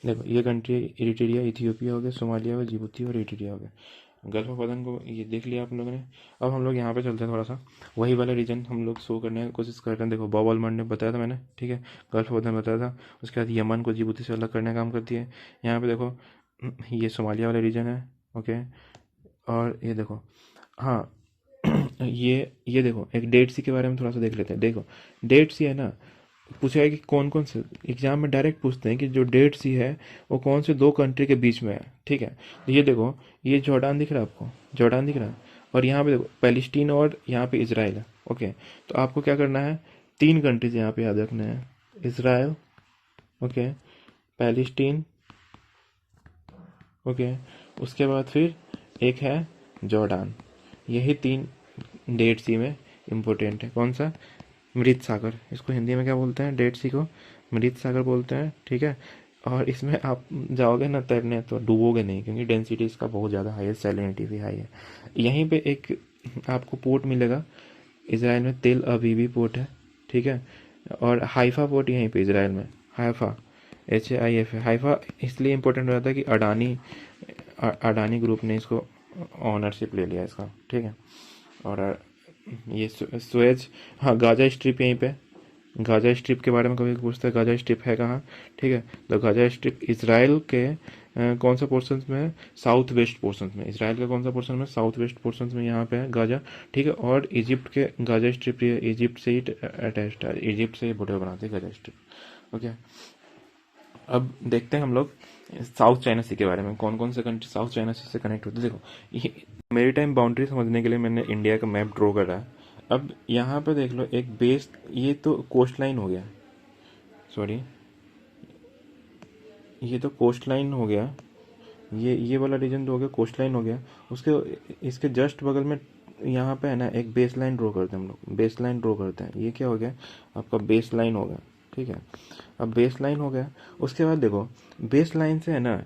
देखो ये कंट्री इरिट्रिया, इथियोपिया हो गया, सोमालिया हो, जिबूती और इरिट्रिया हो गया। गल्फ ऑफ अदन को ये देख लिया आप लोगों ने। अब हम लोग यहाँ पे चलते हैं, थोड़ा सा वही वाला रीजन हम लोग शो करने की कोशिश कर रहे हैं। देखो बॉब ऑलमंड ने बताया था मैंने, ठीक है, गल्फ ऑफ अदन बताया था। उसके बाद यमन को जिबूती से अलग करने का काम करती है। यहाँ पे देखो ये सोमालिया वाला रीजन है, ओके। और ये देखो, हाँ ये देखो एक डेड सी के बारे में थोड़ा सा देख लेते हैं। देखो डेड सी है ना, पूछा है कि कौन कौन से, एग्जाम में डायरेक्ट पूछते हैं कि जो डेड सी है वो कौन से 2 कंट्री के बीच में है, ठीक है। तो ये देखो ये जॉर्डान दिख रहा है आपको, जॉर्डान दिख रहा है। और यहाँ पे देखो पैलेस्टीन और यहाँ पे इसराइल है, ओके। तो आपको क्या करना है, 3 कंट्रीज यहाँ पे याद रखने हैं, इसराइल, ओके, पैलेस्टीन, ओके। उसके बाद फिर एक है जॉर्डान। यही 3 डेड सी में इम्पोर्टेंट है। कौन सा, मृत सागर, इसको हिंदी में क्या बोलते हैं, डेड सी को मृत सागर बोलते हैं, ठीक है। और इसमें आप जाओगे ना तैरने तो डूबोगे नहीं, क्योंकि डेंसिटी इसका बहुत ज़्यादा हाई है, सैलिनिटी भी हाई है। यहीं पे एक आपको पोर्ट मिलेगा इसराइल में, तेल अवीवी पोर्ट है, ठीक है। और हाइफा पोर्ट यहीं पे इसराइल में, हाइफा, HAIFA। हाइफा इसलिए इम्पोर्टेंट हो जाता है कि अडानी ग्रुप ने इसको ऑनरशिप ले लिया इसका, ठीक है। और ये सुएज, हाँ गाजा स्ट्रिप यहीं पे, गाजा स्ट्रिप के बारे में कभी पूछते हैं, गाजा स्ट्रिप है कहाँ, ठीक है। तो गाजा स्ट्रिप इसराइल के कौन सा पोर्शन में है, साउथ वेस्ट पोर्शन में। इसराइल का कौन सा पोर्शन में, साउथ वेस्ट पोर्शन में यहाँ पे है गाजा, ठीक है। और इजिप्ट के गाजा स्ट्रिप, ये इजिप्ट से ही अटैच्ड है, इजिप्ट से ही बॉर्डर बनाते हैं गाजा स्ट्रिप, ओके। अब देखते हैं हम लोग साउथ चाइना सी के बारे में, कौन कौन से कंट्री साउथ चाइना सी से कनेक्ट होते हैं। देखो ये मेरी टाइम बाउंड्री समझने के लिए मैंने इंडिया का मैप ड्रॉ करा है। अब यहाँ पे देख लो एक बेस, ये तो कोस्ट लाइन हो गया, सॉरी ये तो कोस्ट लाइन हो गया, ये वाला रीजन तो हो गया, कोस्ट लाइन हो गया। उसके इसके जस्ट बगल में यहाँ पे है ना एक बेस लाइन ड्रॉ करते हैं हम लोग, बेस लाइन ड्रॉ करते हैं। ये क्या हो गया, आपका बेस लाइन हो गया, ठीक है। अब बेस लाइन हो गया, उसके बाद देखो बेस लाइन से है ना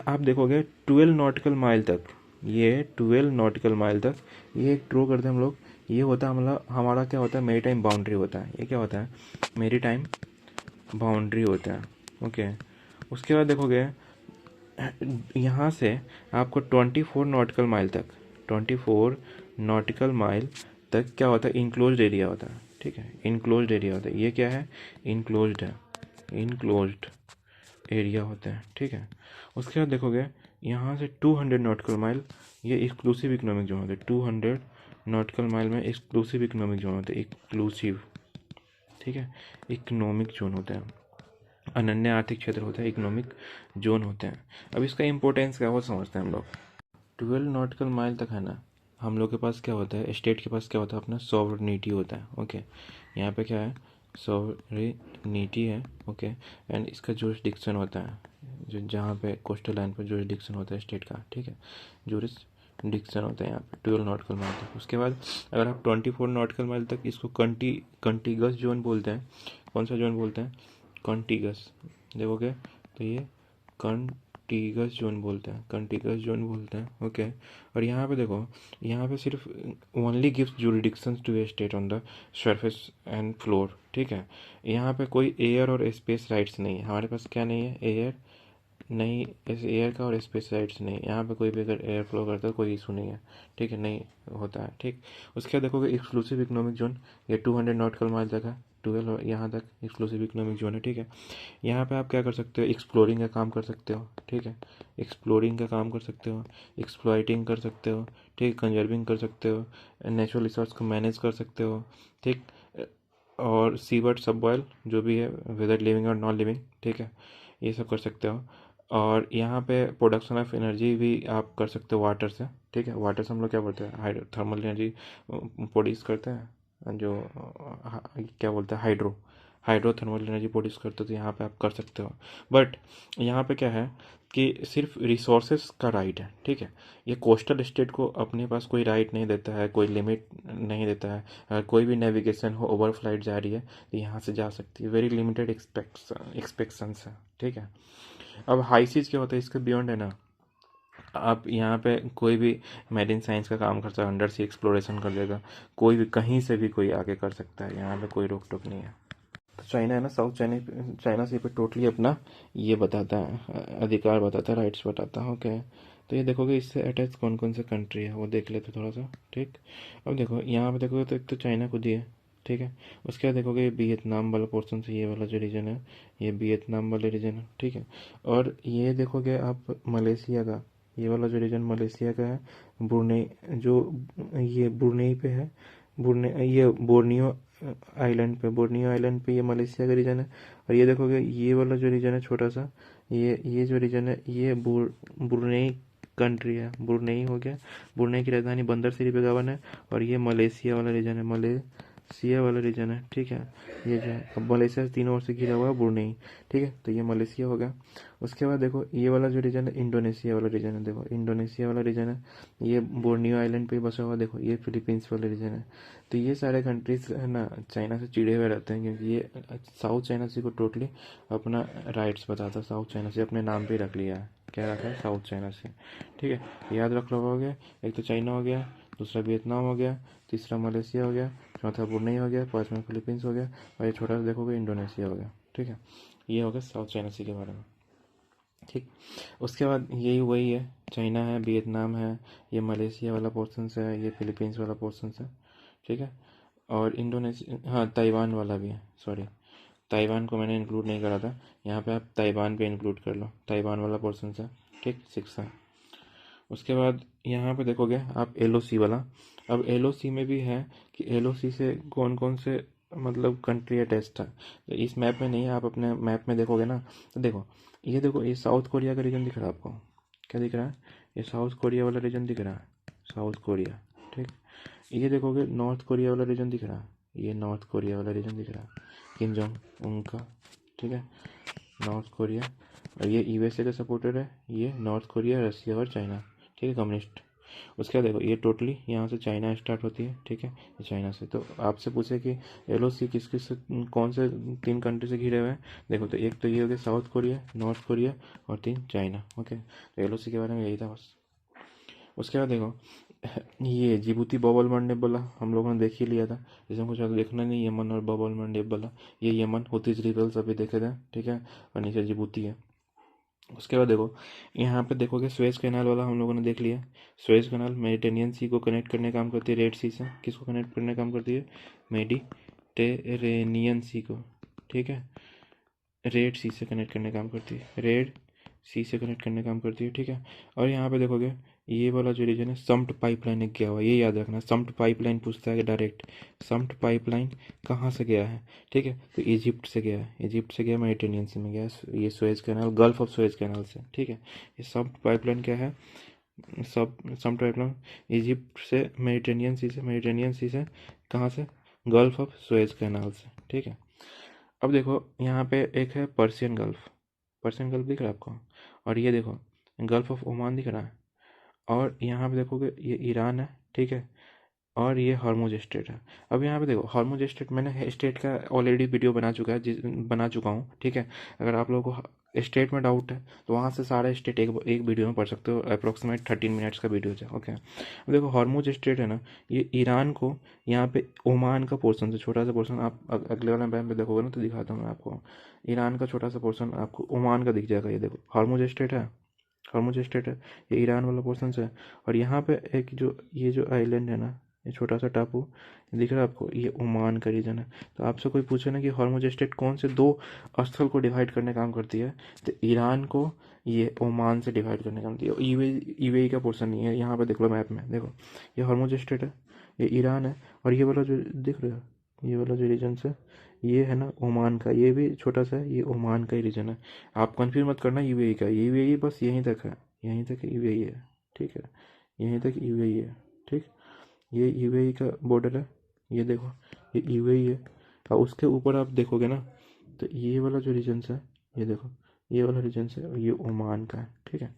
आप देखोगे 12 नॉटिकल माइल तक, ये 12 नॉटिकल माइल तक ये एक ड्रॉ करते हैं हम लोग। ये होता है हमारा क्या होता है, मेरी टाइम बाउंड्री होता है। ये क्या होता है, मेरी टाइम बाउंड्री होता है, ओके। उसके बाद देखोगे यहाँ से आपको 24 नॉटिकल माइल तक, 24 नॉटिकल माइल तक क्या होता है, इनक्लोज्ड एरिया होता है, ठीक है। इनक्लोज्ड एरिया होता है, ये क्या है, इनक्लोज्ड है, इनक्लोज्ड एरिया होता है, ठीक है। उसके बाद देखोगे यहाँ से 200 नॉटिकल माइल ये एक्सक्लूसिव इकोनॉमिक जोन होता है। 200 नॉटिकल माइल में एक्सक्लूसिव इकोनॉमिक जोन होता है, एक्सक्लूसिव, ठीक है, इकोनॉमिक जोन होता है, अनन्य आर्थिक क्षेत्र होता है, इकोनॉमिक जोन होते हैं। अब इसका इम्पोर्टेंस क्या वो समझते हैं हम लोग। 12 नॉटिकल माइल तक है ना, हम लोग के पास क्या होता है, स्टेट के पास क्या होता है, अपना सॉवरेनिटी होता है, ओके। यहाँ पे क्या है, सॉवरेनिटी है, ओके। एंड इसका जुरिसडिक्शन होता है, जो जहाँ पे कोस्टल लाइन पर जुरिसडिक्शन होता है स्टेट का, ठीक है, डिक्सन होता है यहाँ पे 12 नॉटिकल माइल तक। उसके बाद अगर आप 24 नॉटिकल माइल तक, इसको कंटीगस जोन बोलते हैं। कौन सा जोन बोलते हैं? कंटीगस। देखोगे तो ये कंटीगस जोन बोलते हैं, कंटीगस जोन बोलते हैं। ओके। और यहाँ पे देखो, यहाँ पे सिर्फ only gives jurisdictions to a state on the surface and floor, ठीक है। यहाँ पे कोई एयर और स्पेस राइट्स नहीं है। हमारे पास क्या नहीं है? एयर नहीं, इस एयर का और स्पेस राइट्स नहीं। यहाँ पे कोई भी अगर एयर फ्लो करता है कोई इशू नहीं है, ठीक है, नहीं होता है, ठीक। उसके बाद देखोगे एक्सक्लूसिव इकोनॉमिक जोन, ये 200 नॉटिकल माइल तक है, 12 यहाँ तक एक्सक्लूसिव इकोनॉमिक जोन है, ठीक है। यहाँ पे आप क्या कर सकते हो? एक्सप्लोरिंग का काम कर सकते हो, ठीक है, एक्सप्लोरिंग का काम कर सकते हो, एक्सप्लॉइटिंग कर सकते हो, ठीक, कंजर्विंग कर सकते हो, नेचुरल रिसोर्स को मैनेज कर सकते हो, ठीक। और सीवर्ड सबऑयल जो भी है, वेदर लिविंग और नॉन लिविंग, ठीक है, ये सब कर सकते हो। और यहाँ पे प्रोडक्शन ऑफ एनर्जी भी आप कर सकते हो वाटर से, ठीक है। वाटर से हम लोग क्या बोलते हैं? हाइड्रो थर्मल एनर्जी प्रोड्यूस करते हैं, जो क्या बोलते हैं, हाइड्रो थर्मल एनर्जी प्रोड्यूस करते हो, तो यहाँ पे आप कर सकते हो। बट यहाँ पे क्या है कि सिर्फ रिसोर्सेस का राइट है, ठीक है। ये कोस्टल स्टेट को अपने पास कोई राइट नहीं देता है, कोई लिमिट नहीं देता है। अगर कोई भी नेविगेशन हो, ओवर फ्लाइट जा रही है तो यहाँ से जा सकती है, वेरी लिमिटेड एक्सपेक्शंस है, ठीक है। अब हाई सीज क्या होता है? इसके बियॉन्ड है ना, आप यहाँ पे कोई भी मेरीन साइंस का काम करता है, अंडर सी एक्सप्लोरेशन कर लेगा, कोई भी कहीं से भी कोई आगे कर सकता है, यहाँ पे कोई रोक टोक नहीं है। तो चाइना है ना, साउथ चाइना, चाइना से पे टोटली अपना ये बताता है, अधिकार बताता है, राइट्स बताता है, ओके। तो ये देखोगे इससे अटैच कौन कौन से कंट्री है वो देख लेते थोड़ा सा, ठीक। अब देखो यहाँ पे देखोगे तो एक तो चाइना खुद ही है, ठीक है। उसके बाद देखोगे वियतनाम वाला पोर्सन से, ये वाला जो रीजन है ये वियतनाम वाले रीजन है, ठीक है। और ये देखोगे आप मलेशिया का, ये वाला जो रीजन मलेशिया का है, ब्रुनेई जो, ये ब्रुनेई पे है, बुरने ये बोर्नियो आइलैंड पे ये मलेशिया का रीजन है। और ये देखोगे ये वाला जो रीजन है छोटा सा, ये जो रीजन है ये बुरनेई कंट्री है, बुरनेई हो गया। बुरनेई की राजधानी बंदर सिटी बेगावन है। और ये मलेशिया वाला रीजन है, मलेशिया वाला रीजन है, ठीक है। ये जो है, अब मलेशिया से तीनों ओर से घिरा हुआ है बुरनेई, ठीक है, तो ये मलेशिया हो गया। उसके बाद देखो ये वाला जो रीजन है इंडोनेशिया वाला रीजन है, देखो इंडोनेशिया वाला रीजन है, ये बोर्नियो आइलैंड पे बसा हुआ, देखो ये फिलीपींस वाला रीजन है। तो ये सारे कंट्रीज है ना चाइना से चिड़े हुए रहते हैं, क्योंकि ये साउथ चाइना सी को टोटली अपना राइट्स बताता है, साउथ चाइना से अपने नाम पे रख लिया है, क्या रखा है? साउथ चाइना से, ठीक है। याद रख लो, हो गया, एक तो चाइना हो गया, दूसरा वियतनाम हो गया, तीसरा मलेशिया हो गया, चौथा ब्रुनेई हो गया, पांचवा फिलीपींस हो गया, और ये छोटा सा देखोगे इंडोनेशिया हो गया, ठीक है। ये हो गया साउथ चाइना सी के बारे में, ठीक। उसके बाद यही वही है, चाइना है, वियतनाम है, ये मलेशिया वाला पोर्शन है, ये फिलीपींस वाला पोर्शन है, ठीक है। और इंडोनेशिया, हाँ ताइवान वाला भी है, सॉरी, ताइवान को मैंने इंक्लूड नहीं करा था, यहाँ पे आप ताइवान पे इंक्लूड कर लो, ताइवान वाला पोर्शन है, ठीक, 6 है। उसके बाद यहाँ पे देखोगे आप एलओसी वाला। अब एलओसी में भी है कि एलओसी से कौन कौन से मतलब कंट्री अटैच था, तो इस मैप में नहीं है, आप अपने मैप में देखोगे ना, तो देखो ये साउथ कोरिया का रीजन दिख रहा है आपको, क्या दिख रहा है? ये साउथ कोरिया वाला रीजन दिख रहा है, साउथ कोरिया, ठीक। ये देखोगे नॉर्थ कोरिया वाला रीजन दिख रहा है, ये नॉर्थ कोरिया वाला रीजन दिख रहा है, किम जोंग उनका, ठीक है, नॉर्थ कोरिया। और ये यूएसए का सपोर्टर है, ये नॉर्थ कोरिया, रसिया और चाइना, ठीक है, कम्युनिस्ट। उसके बाद देखो ये टोटली यहाँ से चाइना स्टार्ट होती है, ठीक है, ये चाइना से। तो आपसे पूछे कि एलओसी किस किस कौन से 3 कंट्री से घिरे हुए हैं, देखो तो एक तो ये हो गया साउथ कोरिया, नॉर्थ कोरिया, और 3 चाइना, ओके। तो एलओसी के बारे में यही था बस। उसके बाद देखो ये जिबूती बबल मंडेब बोला, हम लोगों ने देख ही लिया था, इसमें कुछ देखना नहीं, यमन और बबल मंडेब बोला, ये यमन हुतीज रिबल्स अभी देखे थे, ठीक है, और नीचे जिबूती है। उसके बाद देखो यहाँ पे देखोगे स्वेज कैनाल वाला हम लोगों ने देख लिया। स्वेज कैनाल मेडिटेरेनियन सी को कनेक्ट करने का काम करती है, रेड सी से किसको कनेक्ट करने का काम करती है? मेडिटेरेनियन सी को, ठीक है, रेड सी से कनेक्ट करने का काम करती है, रेड सी से कनेक्ट करने का काम करती है, ठीक है। और यहाँ पे देखोगे ये वाला जो रीजन है सम्प्ट पाइपलाइन एक गया हुआ है, ये याद रखना, सम्प्ट पाइपलाइन पूछता है डायरेक्ट, सम्प्ट पाइपलाइन कहाँ से गया है, ठीक है, तो इजिप्ट से गया है, इजिप्ट से गया, मेडिटेरेनियन सी में गया, ये Suez canal, gulf of Suez canal से, ठीक है। ये सम्प्ट पाइपलाइन क्या है? सम्प्ट पाइपलाइन इजिप्ट से मेडिटेरेनियन सी से, मेडिटेरेनियन सी से कहाँ से? गल्फ ऑफ सुएज कैनाल से, ठीक है। अब देखो यहाँ पे एक है पर्शियन गल्फ, पर्शियन गल्फ दिख रहा है आपको, और ये देखो गल्फ ऑफ ओमान दिख रहा है। और यहाँ पे देखोगे ये ईरान है, ठीक है, और ये हॉर्मुज स्टेट है। अब यहाँ पे देखो हॉर्मुज स्टेट, मैंने स्टेट का ऑलरेडी वीडियो बना चुका हूँ, ठीक है। अगर आप लोगों को स्टेट में डाउट है तो वहाँ से सारा स्टेट एक वीडियो में पढ़ सकते हो, अप्रोक्सीमेट 13 मिनट्स का वीडियो है, ओके। अब देखो हॉर्मुज स्टेट है ना, ये ईरान को, यहाँ पे ओमान का पोर्सन से छोटा सा पोर्सन, आप अगले वाले मैप में देखोगे ना तो दिखाता हूँ मैं आपको। ईरान का छोटा सा पोर्सन आपको ओमान का दिख जाएगा, ये देखो हॉर्मुज स्टेट है, हॉर्मुज स्टेट है, ये ईरान वाला पोर्सन है। और यहाँ पे एक जो ये जो आइलैंड है ना, ये छोटा सा टापू दिख रहा है आपको, ये ओमान का रीजन है। तो आपसे कोई पूछे ना कि हॉर्मुज स्टेट कौन से दो स्थल को डिवाइड करने का काम करती है, तो ईरान को ये ओमान से डिवाइड करने का काम करती है। यूएई का पोर्शन नहीं है, यहाँ पे देख लो मैप में, देखो ये हॉर्मुज स्टेट है, ये ईरान है, और ये वाला जो दिख रहा है, ये वाला जो रीजन है, ये है ना ओमान का, ये भी छोटा सा है, ये ओमान का ही रीजन है। आप कंफ्यूज मत करना यूएई का, यूएई बस यहीं तक है, यहीं तक यूएई है, ठीक है, यहीं तक यूएई है, ठीक। ये यूएई का बॉर्डर है, ये देखो ये यूएई है। और उसके ऊपर आप देखोगे ना तो ये वाला जो रीजन है, ये देखो ये वाला रीजन है, और ये ओमान का है, ठीक है।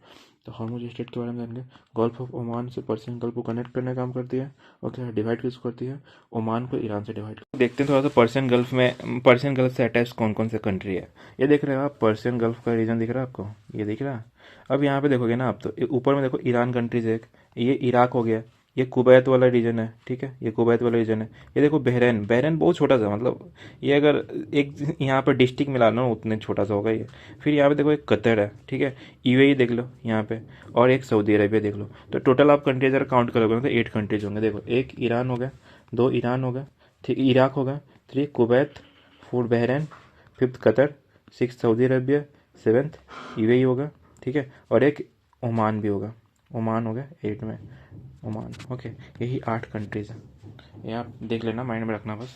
तो हॉर्मुज स्टेट के बारे में जानेंगे। गल्फ ऑफ ओमान से पर्शियन गल्फ को कनेक्ट करने का काम करती है, ओके। डिवाइड किसको करती है, ओमान को ईरान से डिवाइड। देखते हैं थोड़ा सा पर्शियन गल्फ से अटैच कौन कौन से कंट्री है। ये देख रहे हो आप, पर्शियन गल्फ का रीजन दिख रहा है आपको, ये दिख रहा है। अब यहाँ पे देखोगे ना आप, तो ऊपर में देखो ईरान कंट्रीज एक, ये इराक हो गया, ये कुवैत वाला रीजन है, ठीक है, ये कुवैत वाला रीजन है। ये देखो बहरीन, बहरीन बहुत छोटा सा, मतलब ये अगर एक यहाँ पर डिस्ट्रिक्ट मिला लो उतने छोटा सा होगा ये। फिर यहाँ पे देखो एक कतर है, ठीक है, यूएई देख लो यहाँ पे, और एक सऊदी अरेबिया देख लो। तो टोटल आप कंट्रीज अगर काउंट करोगे ना तो 8 कंट्रीज होंगे। देखो एक ईरान हो गया, 2 ईरान हो गया, ठीक, इराक हो गया, 3 Kuwait, 4 Bahrain, 5th Qatar, 6 Saudi Arabia, 7th UAE होगा, ठीक है, और एक ओमान भी होगा, ओमान हो गया 8 में, ओमान, ओके। यही 8 कंट्रीज हैं, ये आप देख लेना, माइंड में रखना बस।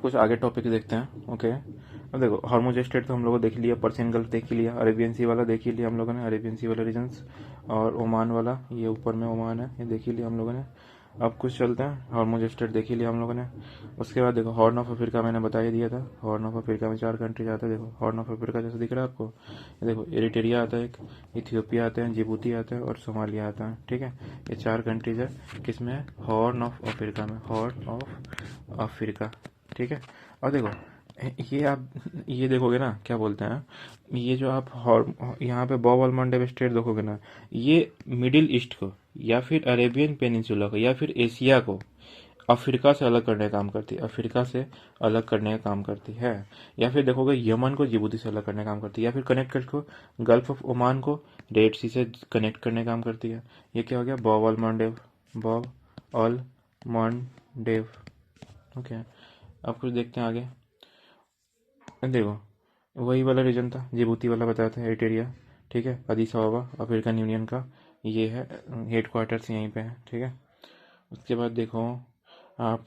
कुछ आगे टॉपिक देखते हैं, ओके। अब देखो हॉर्मुज स्टेट तो हम लोगों को देख लिया, पर्शियन गल्फ देख ही लिया, अरेबियन सी वाला देख ही लिया हम लोगों ने, अरेबियन सी वाला रीजन्स, और ओमान वाला, ये ऊपर में ओमान है, ये देख ही लिया हम लोगों ने। अब कुछ चलते हैं, हॉर्मुज स्टेट देख ही लिया हम लोगों ने। उसके बाद देखो हॉर्न ऑफ अफ्रीका मैंने बता ही दिया था, हॉर्न ऑफ अफ्रीका में 4 कंट्रीज आता है। देखो हॉर्न ऑफ अफ्रीका जैसे दिख रहा है आपको, ये देखो एरिट्रिया आता है एक, इथियोपिया आता है, जिबूती आता है, और सोमालिया आता है, ठीक है। ये 4 कंट्रीज है, किसमें है, हॉर्न ऑफ अफ्रीका में, हॉर्न ऑफ अफ्रीका, ठीक है। और देखो ये आप ये देखोगे ना, क्या बोलते हैं, ये जो आप यहाँ पे बॉब अलमंडे स्टेट देखोगे ना, ये मिडिल ईस्ट को, या फिर अरेबियन पेनिनसुला को, या फिर एशिया को अफ्रीका से अलग करने का काम करती है, अफ्रीका से अलग करने का काम करती है। या फिर देखोगे यमन को जिबूती से अलग करने का काम करती है, या फिर कनेक्ट करके गल्फ ऑफ ओमान को रेड सी से कनेक्ट करने का काम करती है। ये क्या हो गया, बॉब अलमंडेव, बॉब अलमंडेव, ओके। अब कुछ देखते हैं आगे, देखो वही वाला रीजन था, जिबूती वाला बताया था, एरिट्रिया, ठीक है, अदीस अबाबा अफ्रीकन यूनियन का ये है, हेड क्वार्टर्स यहीं पे है, ठीक है। उसके बाद देखो आप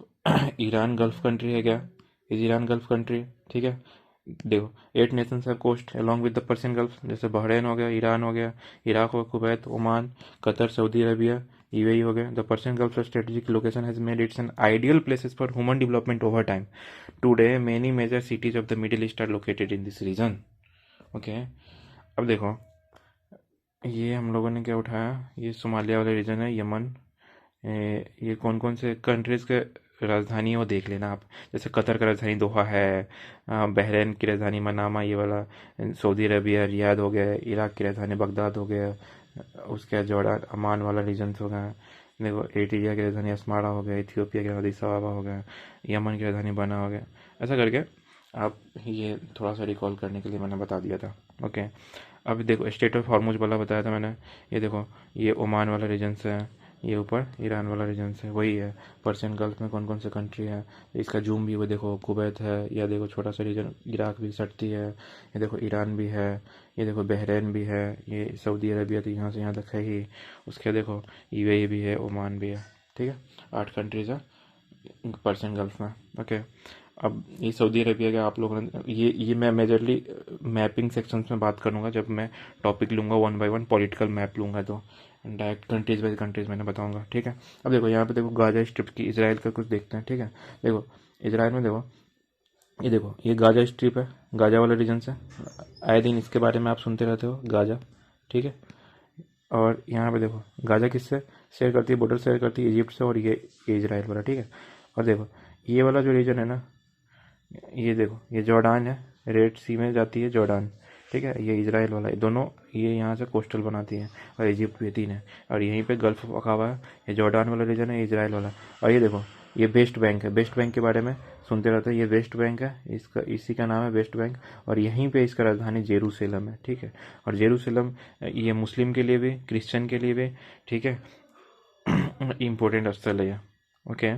ईरान गल्फ कंट्री है क्या, इज ईरान गल्फ कंट्री, ठीक है। देखो 8 नेशंस है coast along with the Persian Gulf, जैसे बहरीन हो गया, ईरान हो गया, इराक हो, Kuwait, Oman, Qatar, Saudi Arabia, UAE हो गया। The Persian Gulf strategic location has made its an ideal places for human development over time. Today many major cities of the Middle East are located in this region, okay. अब देखो ये हम लोगों ने क्या उठाया, ये सोमालिया वाला रीजन है, यमन, ये कौन कौन से कंट्रीज के राजधानी है वो देख लेना आप। जैसे कतर का राजधानी दोहा है, बहरीन की राजधानी मनामा, ये वाला, सऊदी अरबिया रियाद हो गया, इराक की राजधानी बगदाद हो गया, उसके बाद जॉर्डन अमान वाला रीजन हो गया, देखो एरिट्रिया की राजधानी अस्मारा हो गया, इथियोपिया की राजधानी सवाबा हो गया, यमन की राजधानी बना हो गया। ऐसा करके आप ये थोड़ा सा रिकॉल करने के लिए मैंने बता दिया था, ओके। अब देखो स्टेट ऑफ हॉर्मुज वाला बताया था मैंने, ये देखो ये ओमान वाला रीजन है, ये ऊपर ईरान वाला रीजन है, वही है। पर्शियन गल्फ में कौन कौन से कंट्री है, इसका जूम भी वो देखो, कुवैत है, या देखो छोटा सा रीजन इराक भी सटती है, ये देखो ईरान भी है, ये देखो बहरीन भी है, ये सऊदी अरबिया तो यहाँ से यहाँ तक है ही, उसके देखो यूएई भी है, ओमान भी है, ठीक है। 8 कंट्रीज है पर्शियन गल्फ में, ओके। अब ये सऊदी अरेबिया का आप लोगों ने ये मैं मेजरली मैपिंग सेक्शंस में बात करूंगा, जब मैं टॉपिक लूंगा 1 बाय 1 पॉलिटिकल मैप लूंगा तो डायरेक्ट कंट्रीज बाय कंट्रीज मैंने बताऊंगा, ठीक है। अब देखो यहाँ पे देखो गाजा स्ट्रिप की, इसराइल का कुछ देखते हैं, ठीक है। देखो इसराइल में देखो ये गाजा स्ट्रिप है, गाजा वाला रीजन से, आए दिन इसके बारे में आप सुनते रहते हो, गाजा, ठीक है। और यहाँ पे देखो गाजा किससे शेयर करती है, बॉर्डर शेयर करती है इजिप्ट से, और ये इजराइल वाला, ठीक है। और देखो ये वाला जो रीजन है ना, ये देखो ये जॉर्डान है, रेड सी में जाती है जॉर्डान, ठीक है। ये इजराइल वाला, ये दोनों ये यहाँ से कोस्टल बनाती है, और इजिप्ट भी तीन है, और यहीं पे गल्फ पका हुआ है। ये जॉर्डान वाला रीजन है, इजराइल वाला। और ये देखो ये वेस्ट बैंक है, वेस्ट बैंक के बारे में सुनते रहते हैं, ये वेस्ट बैंक है, इसका इसी का नाम है वेस्ट बैंक। और यहीं पे इसका राजधानी जेरूसलम है, ठीक है। और जेरूसलम ये मुस्लिम के लिए भी, क्रिश्चियन के लिए भी, ठीक है, इम्पोर्टेंट स्थल है ये, ओके।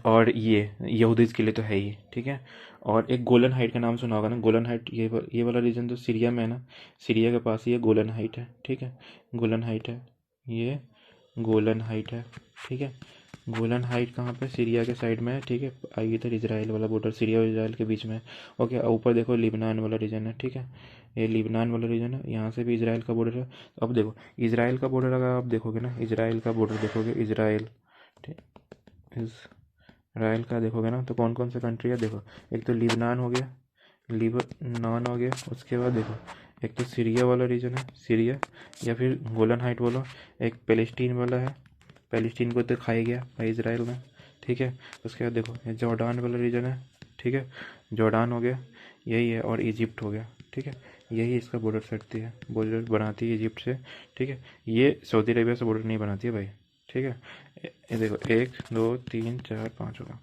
और ये यहूदीज के लिए तो है ही, ठीक है। और एक गोलन हाइट का नाम सुना होगा ना, गोलन हाइट, ये वाला रीजन तो सीरिया में है ना, सीरिया के पास ही ये गोलन हाइट है, ठीक है। गोलन हाइट है, ये गोलन हाइट है, ठीक है। गोलन हाइट कहाँ पे, सीरिया के साइड में है, ठीक है। आइए इधर इजराइल वाला बॉर्डर, सीरिया और इजराइल के बीच में है, ओके। ऊपर देखो लिबनान वाला रीजन है, ठीक है। ये लिबनान वाला रीजन है, यहाँ से भी इजराइल का बॉर्डर है। तो अब देखो इजराइल का बॉर्डर अगर आप देखोगे ना, इजराइल का बॉर्डर देखोगे, इजराइल, ठीक, इसराइल का देखोगे ना, तो कौन कौन से कंट्री है देखो। एक तो लिबनान हो गया, लिबनान हो गया। उसके बाद देखो एक तो सीरिया वाला रीजन है, सीरिया, या फिर गोलन हाइट बोलो। एक पैलेस्टीन वाला है, पैलेस्टीन को तो खाया गया भाई इसराइल में, ठीक है। उसके बाद देखो ये जॉर्डान वाला रीजन है, ठीक है, जॉर्डान हो गया, यही है। और इजिप्ट हो गया, ठीक है, यही इसका बॉर्डर सटती है, बॉर्डर बनाती है इजिप्ट से, ठीक है। ये सऊदी अरेबिया से बॉर्डर नहीं बनाती है भाई, ठीक है। ये देखो 1 2 3 4 5 होगा,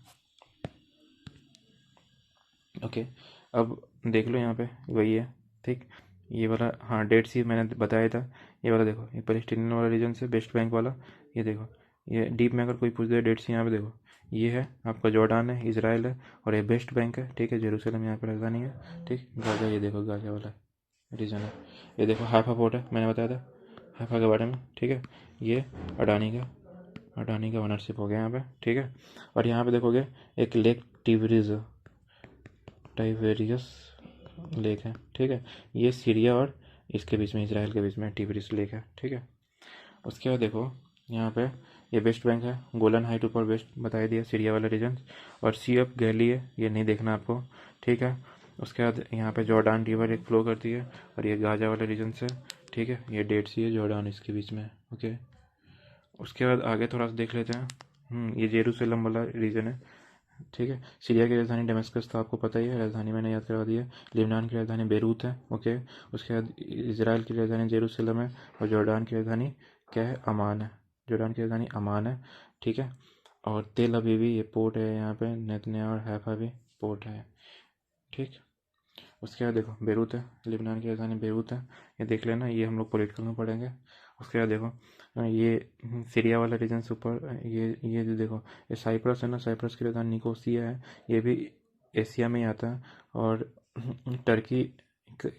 ओके। अब देख लो यहाँ पे वही है, ठीक। ये वाला हाँ डेड सी मैंने बताया था, ये वाला देखो ये पैलेस्टीनियन वाला रीजन से वेस्ट बैंक वाला, ये देखो ये डीप में अगर कोई पूछ दे डेड सी, यहाँ पे देखो ये है आपका जॉर्डान है, इसराइल है, और ये वेस्ट बैंक है, ठीक है। जेरूसलम यहाँ पे राजधानी है, ठीक। गाजा, ये देखो गाजा वाला रीजन है। ये देखो हाइफा पोर्ट है, मैंने बताया था हाइफा के बारे में, ठीक है। ये अडानी का, अडानी का ओनरशिप हो गया यहाँ पे, ठीक है। और यहाँ पे देखोगे एक लेक टिबरिज, टाइबेरियस लेक है, ठीक है। ये सीरिया और इसके बीच में, इसराइल के बीच में टिबरियस लेक है, ठीक है। उसके बाद देखो यहाँ पे ये वेस्ट बैंक है, गोलन हाइट ऊपर वेस्ट बता दिया, सीरिया वाला रीजन। और सी ऑफ गैली है, ये नहीं देखना आपको, ठीक है। उसके बाद यहाँ पे जॉर्डान रिवर एक फ्लो करती है, और ये गाजा वाले रीजन से, ठीक है। ये डेड सी है, जॉर्डान इसके बीच में, ओके। उसके बाद आगे थोड़ा सा देख लेते हैं, ये जेरूसलम वाला रीजन है, ठीक है। सीरिया की राजधानी डेमस्कस तो आपको पता ही है, राजधानी मैंने याद करवा दी है। लिबनान की राजधानी बेरूत है, ओके। उसके बाद इसराइल की राजधानी जेरूसलम है, और जॉर्डान की राजधानी क्या है, अमान है, जॉर्डान की राजधानी अमान है, ठीक है। और तेल अवीवी ये पोर्ट है, यहाँ पे नेतन्याहू और हैफा भी पोर्ट है, ठीक। उसके बाद देखो बेरूत है, लिबनान की राजधानी बेरूत है, ये देख लेना, ये हम लोग पॉलिटिकल में पढ़ेंगे। उसके बाद देखो ये सीरिया वाला रीजन से ऊपर, ये जो देखो ये साइप्रस है ना, साइप्रस की राजधानी निकोसिया है, ये भी एशिया में ही आता है। और टर्की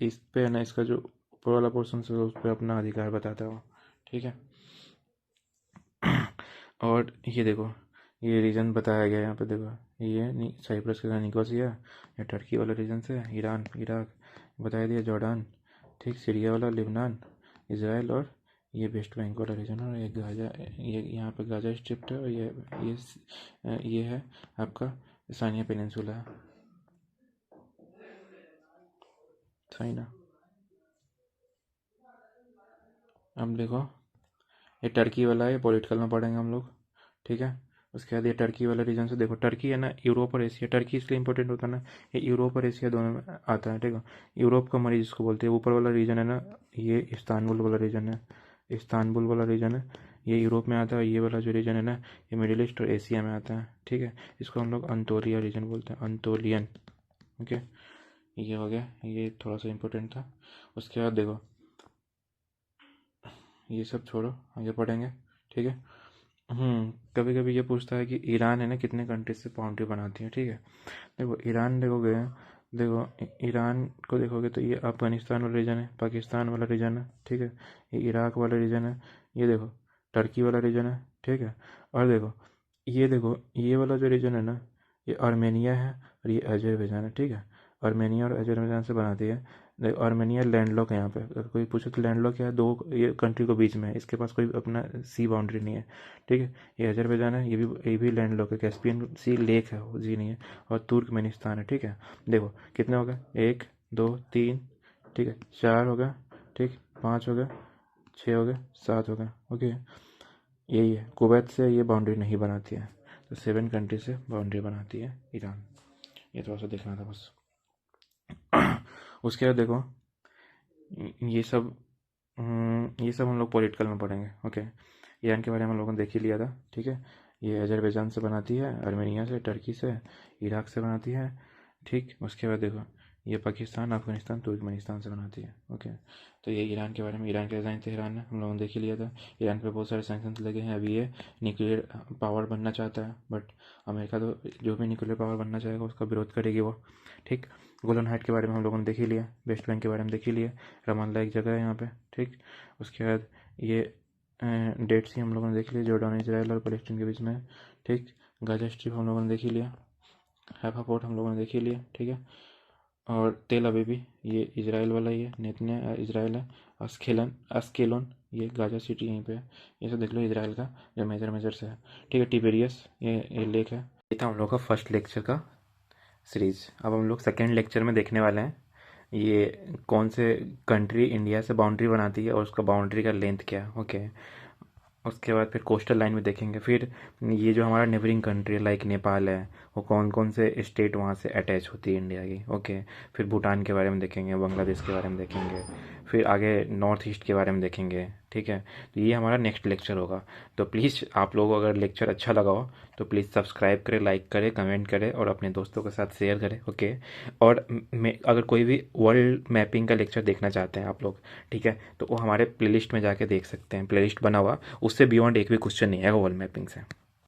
इस पे है ना, इसका जो ऊपर वाला पोर्सन से उस पर अपना अधिकार बताता है वो, ठीक है। और ये देखो ये रीजन बताया गया है यहाँ पे, देखो ये साइप्रस के साथ निकोसिया, या टर्की वाला रीजन से ईरान, इराक बताया दिया, जॉर्डान, ठीक, सीरिया वाला, लिबनान, इसराइल, और ये वेस्ट बैंक वाला रीजन है। और ये गाजा, ये यहाँ पे गाजा स्ट्रिप है, और ये है आपका सानिया पेनिनसुला है, सही ना। अब देखो ये टर्की वाला है, पॉलिटिकल में पढ़ेंगे हम लोग, ठीक है। उसके बाद ये टर्की वाला रीजन से देखो, टर्की है ना यूरोप और एशिया, टर्की इसलिए इंपॉर्टेंट होता है ना, ये यूरोप और एशिया दोनों में आता है, ठीक है। यूरोप का मरीज जिसको बोलते हैं, ऊपर वाला रीजन है ना, ये इस्तांबुल वाला रीजन है, इस्तांबुल वाला रीजन है, ये यूरोप में आता है। ये वाला जो रीजन है ना, ये मिडिल ईस्ट और एशिया में आता है, ठीक है। इसको हम लोग अंतोलिया रीजन बोलते हैं, अंतोलियन, ओके। ये हो गया, ये थोड़ा सा इंपॉर्टेंट था। उसके बाद देखो ये सब छोड़ो, आगे पढ़ेंगे, ठीक है। कभी कभी ये पूछता है कि ईरान है ना कितने कंट्रीज से बाउंड्री बनाती है, ठीक है। देखो ईरान देखोगे, देखो ईरान को देखोगे तो ये अफगानिस्तान वाला रीजन है, पाकिस्तान वाला रीजन है, ठीक है। ये इराक वाला रीजन है, ये देखो टर्की वाला रीजन है, ठीक है। और देखो ये वाला जो रीजन है ना, ये आर्मेनिया है, और ये अजरबैजान है, ठीक है। आर्मेनिया और अजरबैजान से बनाती है। देखो आर्मेनिया लैंडलॉक है, यहाँ पे अगर कोई पूछे तो लैंडलॉक क्या है, दो ये कंट्री को बीच में है, इसके पास कोई अपना सी बाउंड्री नहीं है, ठीक है। ये अजरबैजान है, ये भी लैंडलॉक है, कैस्पियन सी लेक है, वो जी नहीं है। और तुर्कमेनिस्तान है, ठीक है। देखो कितने हो गए, 1 2 3, ठीक है, 4 हो गया, ठीक, 5 हो गया, 6 हो गए, 7 हो गए। ओके, यही है, कुवैत से ये बाउंड्री नहीं बनाती है, तो 7 कंट्री से बाउंड्री बनाती है ईरान। ये थोड़ा सा देखना था बस। उसके बाद देखो ये सब हम लोग पॉलिटिकल में पढ़ेंगे। ओके, ईरान के बारे में हम लोगों ने देख ही लिया था, ठीक है। ये अजरबैजान से बनाती है, आर्मेनिया से, टर्की से, इराक से बनाती है, ठीक। उसके बाद देखो ये पाकिस्तान, अफगानिस्तान, तुर्कमेनिस्तान से बनाती है। ओके, तो ये ईरान के बारे में। ईरान का राजधानी तेहरान है, हम लोगों ने देख ही लिया था। ईरान पे बहुत सारे सैंक्शंस लगे हैं। अभी ये न्यूक्लियर पावर बनना चाहता है, बट अमेरिका तो जो भी न्यूक्लियर पावर बनना चाहेगा उसका विरोध करेगी वो, ठीक। गोलन हाइट के बारे में हम लोगों ने देख ही लिया, वेस्ट बैंक के बारे में देख ही लिया, रमाल्ला एक जगह है यहाँ पे, ठीक। उसके बाद ये डेट सी हम लोगों ने देख लिया, जॉर्डन, इजराइल और पैलेस्टीन के बीच में, ठीक। गाजा स्ट्रिप हम लोगों ने देख ही लिया, हैफा पोर्ट हम लोगों ने देख ही लिया, ठीक है। और तेल अवीवी ये इजराइल वाला ही है, नेतन्या इजराइल है। अस्केलोन ये गाजा सिटी यहीं पे है। ये सब देख लो इजराइल का जो मेजर से है, ठीक है। टिबेरियस ये लेक है। ये था हम लोग का फर्स्ट लेक्चर का सीरीज। अब हम लोग सेकेंड लेक्चर में देखने वाले हैं ये कौन से कंट्री इंडिया से बाउंड्री बनाती है और उसका बाउंड्री का लेंथ क्या है। ओके, उसके बाद फिर कोस्टल लाइन में देखेंगे। फिर ये जो हमारा नेबरिंग कंट्री है लाइक नेपाल है, वो कौन कौन से स्टेट वहाँ से अटैच होती है इंडिया की। ओके, फिर भूटान के बारे में देखेंगे, बांग्लादेश के बारे में देखेंगे, फिर आगे नॉर्थ ईस्ट के बारे में देखेंगे, ठीक है। तो ये हमारा नेक्स्ट लेक्चर होगा। तो प्लीज़ आप लोगों को अगर लेक्चर अच्छा लगा हो तो प्लीज़ सब्सक्राइब करें, लाइक करें, कमेंट करें और अपने दोस्तों के साथ शेयर करें। ओके, और अगर कोई भी वर्ल्ड मैपिंग का लेक्चर देखना चाहते हैं आप लोग, ठीक है, तो वो हमारे प्लेलिस्ट में जाके देख सकते हैं। प्लेलिस्ट बना हुआ, उससे बियॉन्ड एक भी क्वेश्चन नहीं है वर्ल्ड मैपिंग से।